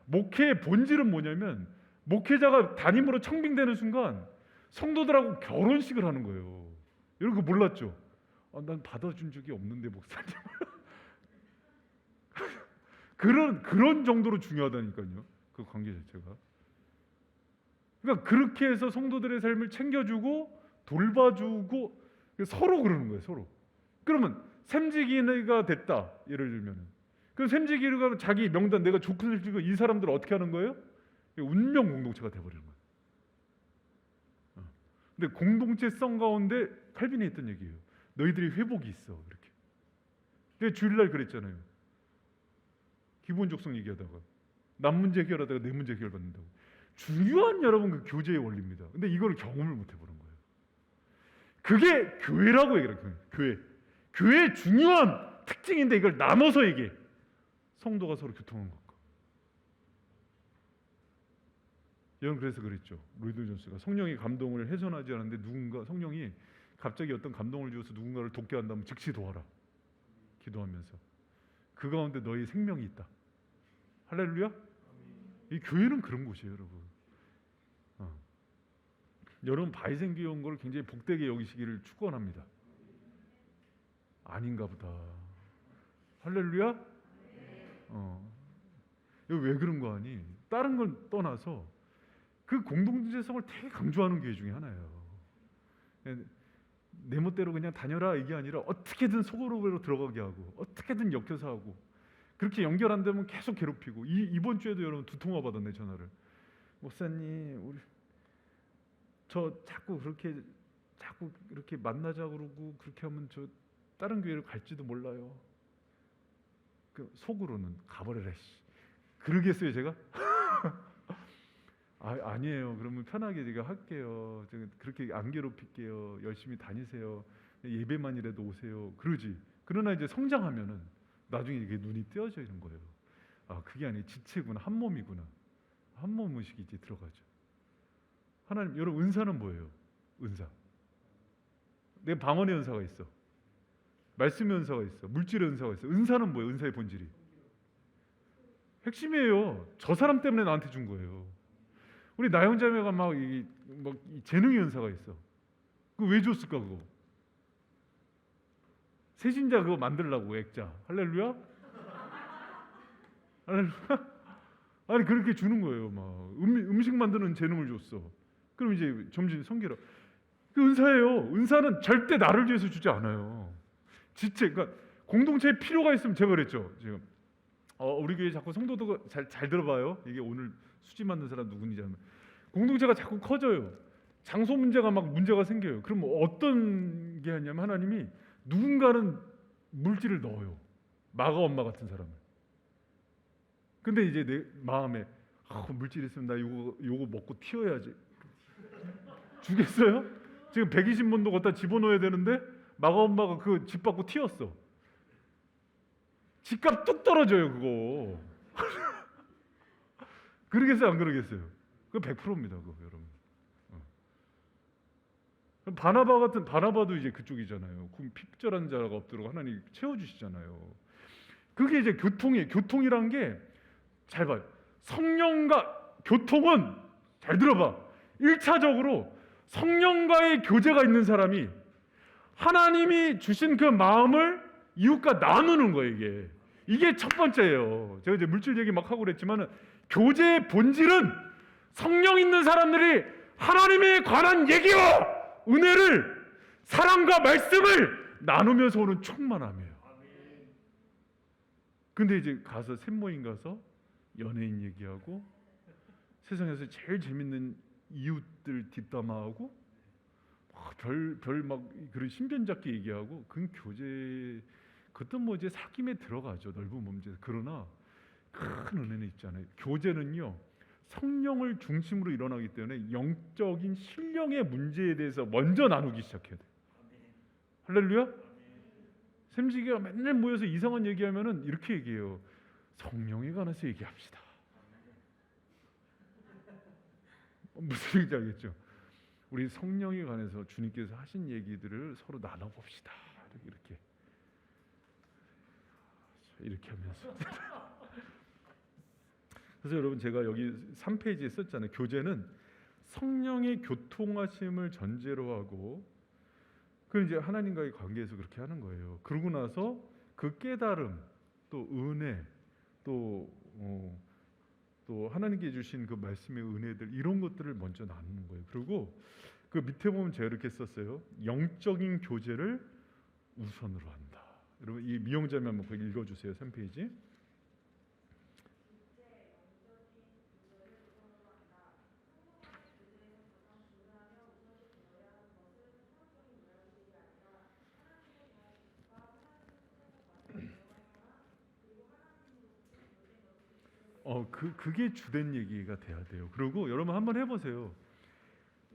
목회의 본질은 뭐냐면 목회자가 담임으로 청빙되는 순간 성도들하고 결혼식을 하는 거예요. 여러분 그거 몰랐죠? 난 받아준 적이 없는데 목사님. 그런 정도로 중요하다니까요. 그 관계 자체가. 그러니까 그렇게 해서 성도들의 삶을 챙겨주고 돌봐주고 서로 그러는 거예요. 서로. 그러면 샘지기가 됐다. 예를 들면 그 샘지기가 자기 명단 내가 조건을 주고 이 사람들을 어떻게 하는 거예요? 운명 공동체가 돼버리는 거예요. 근데 공동체성 가운데 칼빈이 했던 얘기예요. 너희들이 회복이 있어. 이렇게. 근데 주일날 그랬잖아요. 기본적성 얘기하다가 남 문제 해결하다가 내 문제 해결받는다고. 중요한 여러분 그 교제의 원리입니다. 근데 이거를 경험을 못 해보는 거예요. 그게 교회라고 얘기해요. 교회의 중요한 특징인데 이걸 나눠서 얘기해. 성도가 서로 교통하는 것과. 여러분 그래서 그랬죠. 로이드 존스가 성령의 감동을 훼손하지 않는데 누군가 성령이 갑자기 어떤 감동을 주어서 누군가를 돕게 한다면 즉시 도와라. 기도하면서 그 가운데 너희 생명이 있다. 할렐루야. 이 교회는 그런 곳이에요, 여러분. 여러분 바이생교회 온 걸 굉장히 복되게 여기시기를 축원합니다. 아닌가 보다. 할렐루야. 이거 왜 그런 거 아니? 다른 건 떠나서 그 공동체성을 되게 강조하는 교회 중에 하나예요. 내 멋대로 그냥 다녀라 이게 아니라 어떻게든 속으로 들어가게 하고 어떻게든 엮여서 하고 그렇게 연결 안 되면 계속 괴롭히고. 이번 주에도 여러분 2통화 받았네, 전화를. 목사님 저 자꾸 이렇게 만나자 그러고 그렇게 하면 저 다른 교회를 갈지도 몰라요. 그 속으로는 가버려라 씨. 그러겠어요 제가? 아니에요. 그러면 편하게 제가 할게요. 제가 그렇게 안 괴롭힐게요. 열심히 다니세요. 예배만이라도 오세요. 그러지. 그러나 이제 성장하면은 나중에 이게 눈이 띄어져 있는 거예요. 아, 그게 아니에요. 지체구나. 한 몸이구나. 한 몸 의식이 이제 들어가죠. 하나님, 여러분 은사는 뭐예요? 은사. 내 방언의 은사가 있어. 말씀의 은사가 있어. 물질의 은사가 있어. 은사는 뭐예요? 은사의 본질이. 핵심이에요. 저 사람 때문에 나한테 준 거예요. 우리 나영자매가 이 재능의 은사가 있어. 그거 왜 줬을까 그거? 세신자 그거 만들라고 액자. 할렐루야? 할렐루야? 아니 그렇게 주는 거예요. 막 음식 만드는 재능을 줬어. 그럼 이제 점점 성기라. 그 은사예요. 은사는 절대 나를 위해서 주지 않아요. 지체, 그러니까 공동체에 필요가 있으면 제가 그랬죠. 지금 우리 교회 자꾸 성도들 잘 들어봐요. 이게 오늘 수지 만든 사람 누군지 하면 공동체가 자꾸 커져요. 장소 문제가 막 문제가 생겨요. 그럼 어떤 게 하냐면 하나님이 누군가는 물질을 넣어요. 마가 엄마 같은 사람을. 근데 이제 내 마음에 물질 있으면 나 요거 먹고 튀어야지. 주겠어요? 지금 120문도 갖다 집어넣어야 되는데 마가 엄마가 그 집 받고 튀었어. 집값 뚝 떨어져요 그거. 그러겠어요 안 그러겠어요? 그거 100%입니다 그거 여러분. 바나바도 이제 그쪽이잖아요. 핍절한 자가 없도록 하나님 채워주시잖아요. 그게 이제 교통이에요. 교통이란 게 잘 봐요. 성령과 교통은 잘 들어봐. 1차적으로 성령과의 교제가 있는 사람이 하나님이 주신 그 마음을 이웃과 나누는 거예요. 이게 첫 번째예요. 제가 이제 물질 얘기 막 하고 그랬지만은 교제의 본질은 성령 있는 사람들이 하나님에 관한 얘기와 은혜를 사랑과 말씀을 나누면서 오는 충만함이에요. 근데 이제 가서 샘모임 가서 연예인 얘기하고 세상에서 제일 재밌는 이웃들 뒷담화하고 별 막 그런 신변잡기 얘기하고 그건 교제 그것도 뭐 이제 사귐에 들어가죠. 넓은 범죄. 그러나 큰 은혜는 있잖아요. 교제는요 성령을 중심으로 일어나기 때문에 영적인 신령의 문제에 대해서 먼저 나누기 시작해야 돼요. 할렐루야? 샘지기가 맨날 모여서 이상한 얘기하면은 이렇게 얘기해요. 성령에 관해서 얘기합시다. 무슨 얘기인지 알겠죠? 우리 성령에 관해서 주님께서 하신 얘기들을 서로 나눠봅시다. 이렇게 하면서. 그래서 여러분 제가 여기 3페이지에 썼잖아요. 교제는 성령의 교통하심을 전제로 하고 그 이제 하나님과의 관계에서 그렇게 하는 거예요. 그러고 나서 그 깨달음, 또 은혜, 또 하나님께 주신 그 말씀의 은혜들 이런 것들을 먼저 나누는 거예요. 그리고 그 밑에 보면 제가 이렇게 썼어요. 영적인 교제를 우선으로 한다. 여러분 이 미용자면 한번 거기 읽어주세요. 3페이지. 그게 주된 얘기가 돼야 돼요. 그리고 여러분 한번 해보세요.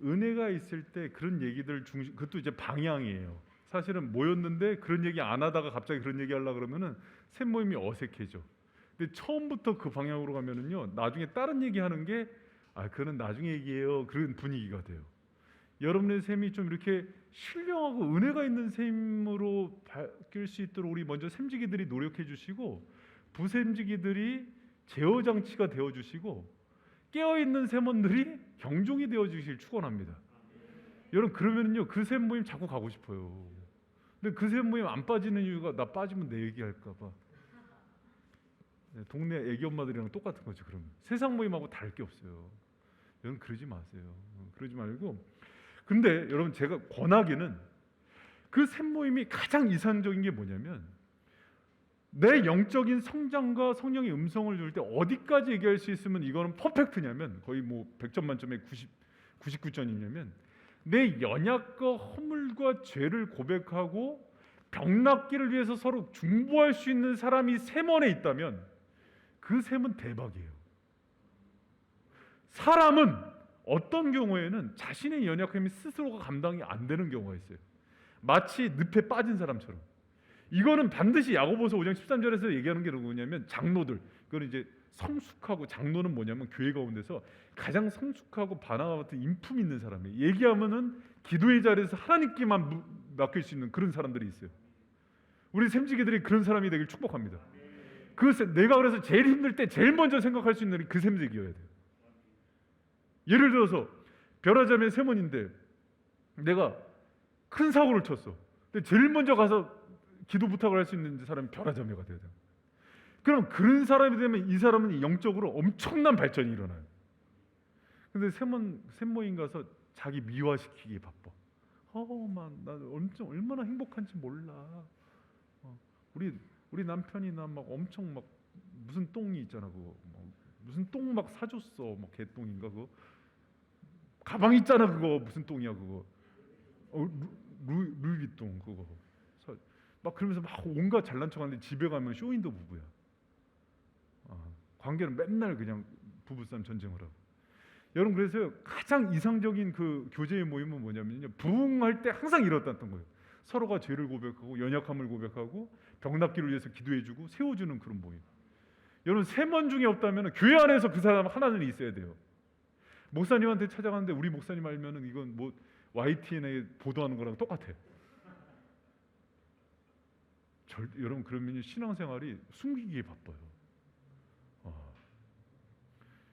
은혜가 있을 때 그런 얘기들 중심, 그것도 이제 방향이에요. 사실은 모였는데 그런 얘기 안 하다가 갑자기 그런 얘기 하려고 그러면은 샘 모임이 어색해져. 근데 처음부터 그 방향으로 가면은요, 나중에 다른 얘기 하는 게 그거는 나중에 얘기해요. 그런 분위기가 돼요. 여러분의 샘이 좀 이렇게 신령하고 은혜가 있는 샘으로 바뀔 수 있도록 우리 먼저 샘지기들이 노력해 주시고 부샘지기들이 제어 장치가 되어 주시고 깨어 있는 샘원들이 경종이 되어 주길 축원합니다. 여러분 그러면요 그 샘 모임 자꾸 가고 싶어요. 근데 그 샘 모임 안 빠지는 이유가 나 빠지면 내 얘기할까 봐. 동네 애기 엄마들이랑 똑같은 거죠. 그러면 세상 모임하고 다를 게 없어요. 여러분 그러지 마세요. 그러지 말고. 근데 여러분 제가 권하기는 그 샘 모임이 가장 이상적인 게 뭐냐면 내 영적인 성장과 성령의 음성을 줄 때 어디까지 얘기할 수 있으면 이거는 퍼펙트냐면 거의 뭐 100점 만점에 99점이냐면 내 연약과 허물과 죄를 고백하고 병 낫기를 위해서 서로 중보할 수 있는 사람이 샘원에 있다면 그 셈은 대박이에요. 사람은 어떤 경우에는 자신의 연약함이 스스로가 감당이 안 되는 경우가 있어요. 마치 늪에 빠진 사람처럼. 이거는 반드시 야고보서 5장 13절에서 얘기하는 게 뭐냐면 장로들, 그건 이제 성숙하고, 장로는 뭐냐면 교회 가운데서 가장 성숙하고 바나바 같은 인품 있는 사람이에요. 얘기하면은 기도의 자리에서 하나님께만 맡길 수 있는 그런 사람들이 있어요. 우리 샘지기들이 그런 사람이 되길 축복합니다. 내가 그래서 제일 힘들 때 제일 먼저 생각할 수 있는 그 샘지기여야 돼요. 예를 들어서 벼라자매 세몬인데 내가 큰 사고를 쳤어. 근데 제일 먼저 가서 기도 부탁을 할 수 있는 사람이 벼라자매가 돼야 돼요. 그럼 그런 사람이 되면 이 사람은 영적으로 엄청난 발전이 일어나요. 근데 샘모임 가서 자기 미화시키기 바빠. 나 엄청 얼마나 행복한지 몰라. 우리 남편이나 막 엄청 막 무슨 똥이 있잖아, 그거 무슨 똥 막 사줬어, 막 개똥인가 그거. 가방 있잖아, 그거 무슨 똥이야 그거. 루이비통 그거. 막 그러면서 막 온갖 잘난 척하는데 집에 가면 쇼윈도 부부야. 관계는 맨날 그냥 부부싸움 전쟁을 하고. 여러분, 그래서 가장 이상적인 그 교제의 모임은 뭐냐면요, 부흥할 때 항상 이렇다던 거예요. 서로가 죄를 고백하고 연약함을 고백하고 병 낫기를 위해서 기도해주고 세워주는 그런 모임. 여러분, 세먼 중에 없다면 교회 안에서 그 사람 하나는 있어야 돼요. 목사님한테 찾아가는데 우리 목사님 알면은 이건 뭐 YTN에 보도하는 거랑 똑같아. 여러분, 그러면 신앙생활이 숨기기에 바빠요.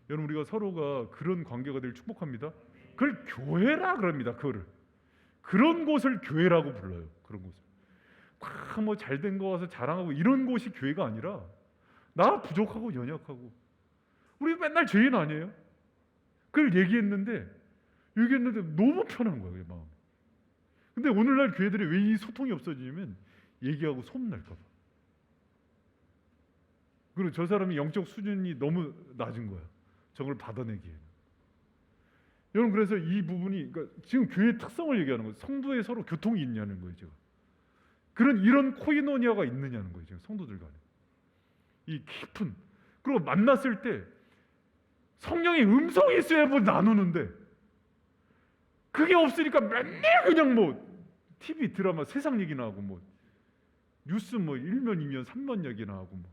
여러분, 우리가 서로가 그런 관계가 되길 축복합니다. 그걸 교회라 그럽니다. 그런 곳을 교회라고 불러요. 그런 곳을 뭐 잘된 거 와서 자랑하고 이런 곳이 교회가 아니라 나 부족하고 연약하고 우리 맨날 죄인 아니에요? 그걸 얘기했는데 너무 편한 거예요, 마음. 근데 오늘날 교회들이 왜 이 소통이 없어지냐면 얘기하고 소문날까 봐. 그리고 저 사람이 영적 수준이 너무 낮은 거야, 저걸 받아내기에는. 여러분, 그래서 이 부분이, 그러니까 지금 교회의 특성을 얘기하는 거예요. 성도에 서로 교통이 있냐는 거예요, 제가. 이런 코이노니아가 있느냐는 거예요, 지금 성도들 간에. 이 깊은, 그리고 만났을 때 성령의 음성이 있어야 뭐 나누는데 그게 없으니까 맨날 그냥 뭐 TV 드라마 세상 얘기나 하고 뭐 뉴스 뭐 1면 2면 3면 얘기나 하고 뭐.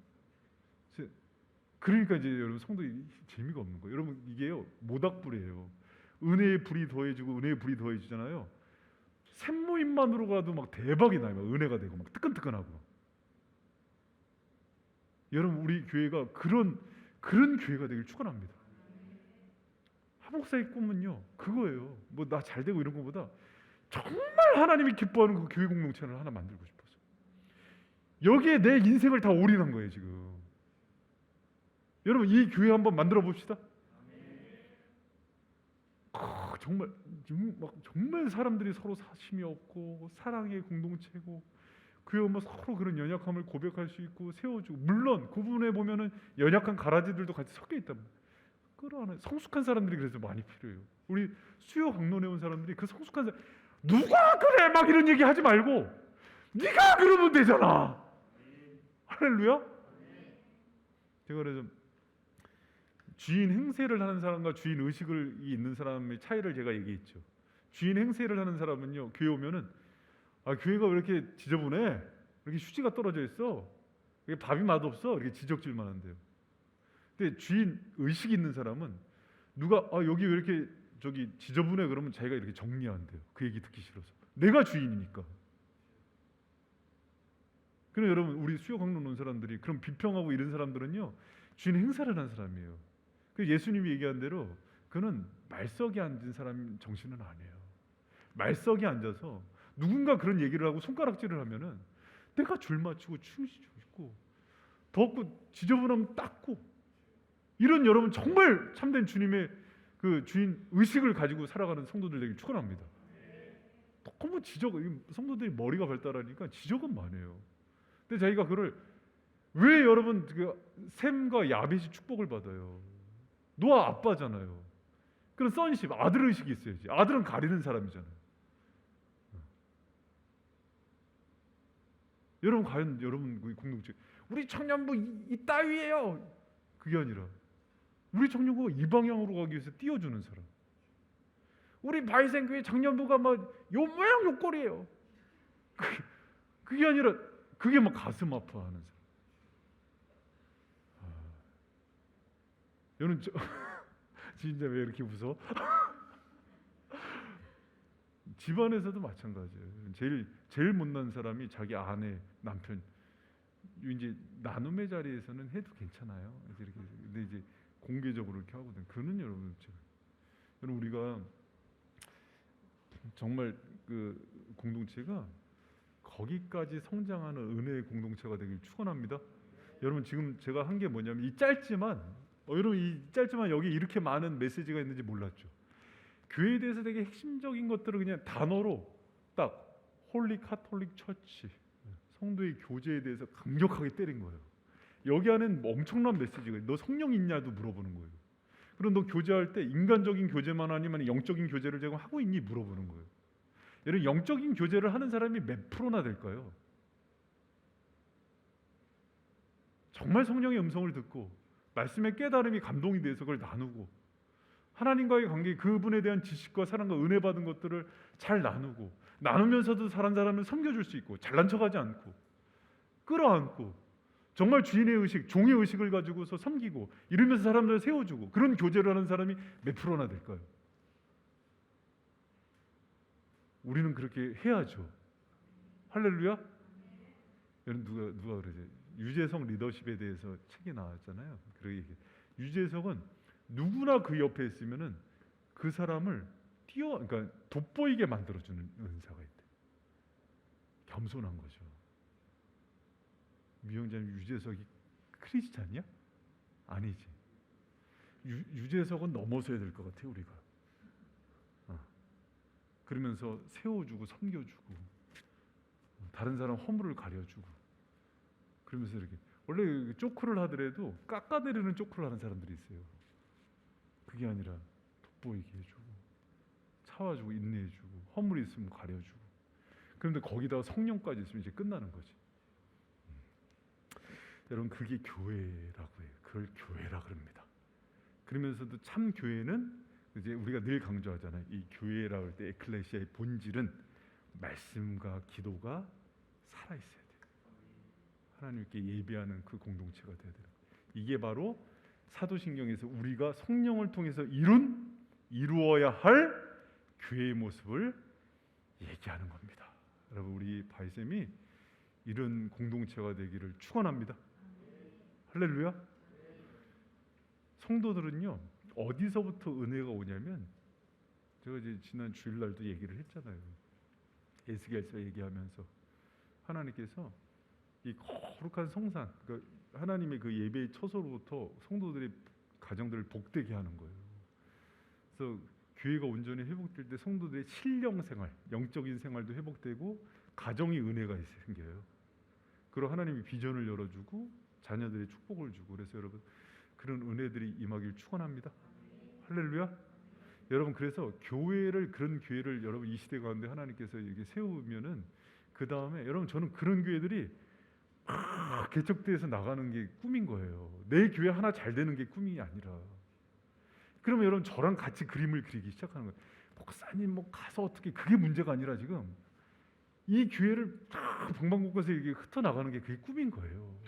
그러니까 이제 여러분, 성도이 재미가 없는 거예요. 여러분, 이게요 모닥불이에요. 은혜의 불이 더해지고 은혜의 불이 더해지잖아요. 샘모임만으로 가도 막 대박이 나요. 막 은혜가 되고 막 뜨끈뜨끈하고. 여러분, 우리 교회가 그런 교회가 되길 축원합니다. 하목사의 꿈은요 그거예요. 뭐 나 잘 되고 이런 것보다 정말 하나님이 기뻐하는 그 교회 공동체를 하나 만들고 싶어서 여기에 내 인생을 다 올인한 거예요 지금. 여러분, 이 교회 한번 만들어 봅시다. 정말 사람들이 서로 사심이 없고 사랑의 공동체고, 교회 오면 서로 그런 연약함을 고백할 수 있고 세워주고, 물론 그 부분에 보면은 연약한 가라지들도 같이 섞여 있단 말이에요. 끌어안아요. 성숙한 사람들이 그래서 많이 필요해요. 우리 수요 강론에 온 사람들이 그 성숙한 사람, 누가 그래 막 이런 얘기 하지 말고 네가 그러면 되잖아. 할렐루야. 제가 그래서 주인 행세를 하는 사람과 주인 의식이 있는 사람의 차이를 제가 얘기했죠. 주인 행세를 하는 사람은요, 교회 오면은 교회가 왜 이렇게 지저분해? 왜 이렇게 휴지가 떨어져 있어? 왜 밥이 맛없어? 이렇게 지적질만 한대요. 근데 주인 의식 있는 사람은 누가 여기 왜 이렇게 지저분해? 그러면 자기가 이렇게 정리한대요. 그 얘기 듣기 싫어서. 내가 주인이니까. 그럼 여러분, 우리 수요 강론 온 사람들이 그럼 비평하고 이런 사람들은요 주인 행사를 하는 사람이에요. 예수님이 얘기한 대로 그는 말석에 앉은 사람 정신은 아니에요. 말석에 앉아서 누군가 그런 얘기를 하고 손가락질을 하면은 내가 줄 맞추고 충실하고 덥고 지저분하면 닦고, 이런 여러분 정말 참된 주님의 그 주인 의식을 가지고 살아가는 성도들 되길 축원합니다. 너무 성도들이 머리가 발달하니까 지적은 많아요. 근데 자기가 그걸 왜 여러분 샘과 야벳이 축복을 받아요? 노아 아빠잖아요. 그런 선십, 아들 의식이 있어야지. 아들은 가리는 사람이잖아요. 여러분, 과연 여러분 공동체 우리 청년부 이따위예요. 그게 아니라 우리 청년부가 이 방향으로 가기 위해서 띄워주는 사람. 우리 바이센교회 청년부가 막 요 모양 요 꼴이에요. 그게 아니라 그게 막 가슴 아파하는 사람. 여러분 진짜 왜 이렇게 웃어? 집안에서도 마찬가지예요. 제일 못난 사람이 자기 아내, 남편. 이제 나눔의 자리에서는 해도 괜찮아요. 이렇게 근데 이제 공개적으로 이렇게 하거든. 그는 여러분 우리가 정말 그 공동체가 거기까지 성장하는 은혜의 공동체가 되길 축원합니다. 여러분 지금 제가 한 게 뭐냐면 이 짧지만 여러분 이 짧지만 여기 이렇게 많은 메시지가 있는지 몰랐죠. 교회에 대해서 되게 핵심적인 것들을 그냥 단어로 딱 홀리 카톨릭 처치 성도의 교제에 대해서 강력하게 때린 거예요. 여기 안엔 엄청난 메시지가 너 성령 있냐도 물어보는 거예요. 그럼 너 교제할 때 인간적인 교제만 아니면 영적인 교제를 지금 하고 있니 물어보는 거예요. 여러분 영적인 교제를 하는 사람이 몇 프로나 될까요? 정말 성령의 음성을 듣고 말씀의 깨달음이 감동이 돼서 그걸 나누고 하나님과의 관계 그분에 대한 지식과 사랑과 은혜 받은 것들을 잘 나누면서도 다른 사람을 섬겨줄 수 있고 잘난 척하지 않고 끌어안고 정말 주인의 의식, 종의 의식을 가지고서 섬기고 이러면서 사람들을 세워주고 그런 교제를 하는 사람이 몇 프로나 될까요? 우리는 그렇게 해야죠. 할렐루야. 여러분 누가 그러지? 유재석 리더십에 대해서 책이 나왔잖아요. 유재석은 누구나 그 옆에 있으면은 그 사람을 그러니까 돋보이게 만들어주는 은사가 있대. 겸손한 거죠. 미영자님 유재석이 크리스찬이야? 아니지. 유재석은 넘어서야 될 것 같아요 우리가. 그러면서 세워주고 섬겨주고 다른 사람 허물을 가려주고 그러면서 이렇게 원래 쪼크를 하더라도 깎아내리는 쪼크를 하는 사람들이 있어요. 그게 아니라 돋보이게 해주고 참아주고 인내해주고 허물이 있으면 가려주고 그런데 거기다가 성령까지 있으면 이제 끝나는 거지. 여러분 그게 교회라고 해요. 그걸 교회라 그럽니다. 그러면서도 참 교회는 이제 우리가 늘 강조하잖아요. 이 교회라고 할 때 에클레시아의 본질은 말씀과 기도가 살아있어야 돼요. 하나님께 예배하는 그 공동체가 돼야 돼요. 이게 바로 사도신경에서 우리가 성령을 통해서 이루어야 할 교회의 모습을 얘기하는 겁니다. 여러분 우리 바이셈이 이런 공동체가 되기를 축원합니다. 할렐루야. 성도들은요 어디서부터 은혜가 오냐면 제가 이제 지난 주일날도 얘기를 했잖아요. 에스겔서 얘기하면서 하나님께서 이 거룩한 성산, 그러니까 하나님의 그 예배의 처소로부터 성도들의 가정들을 복되게 하는 거예요. 그래서 교회가 온전히 회복될 때 성도들의 신령 생활, 영적인 생활도 회복되고 가정이 은혜가 생겨요. 그리고 하나님이 비전을 열어주고 자녀들의 축복을 주고 그래서 여러분 그런 은혜들이 임하길 축원합니다. 할렐루야. 여러분 그래서 그런 교회를 여러분 이 시대 가운데 하나님께서 이렇게 세우면은 그 다음에 여러분 저는 그런 교회들이 개척돼서 나가는 게 꿈인 거예요. 내 교회 하나 잘 되는 게 꿈이 아니라. 그러면 여러분 저랑 같이 그림을 그리기 시작하는 거예요. 목사님 뭐 가서 어떻게 그게 문제가 아니라 지금 이 교회를 방방곡곡에서 이게 흩어 나가는 게 그게 꿈인 거예요.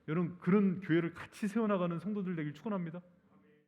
여러분 그런 교회를 같이 세워나가는 성도들 되길 축원합니다.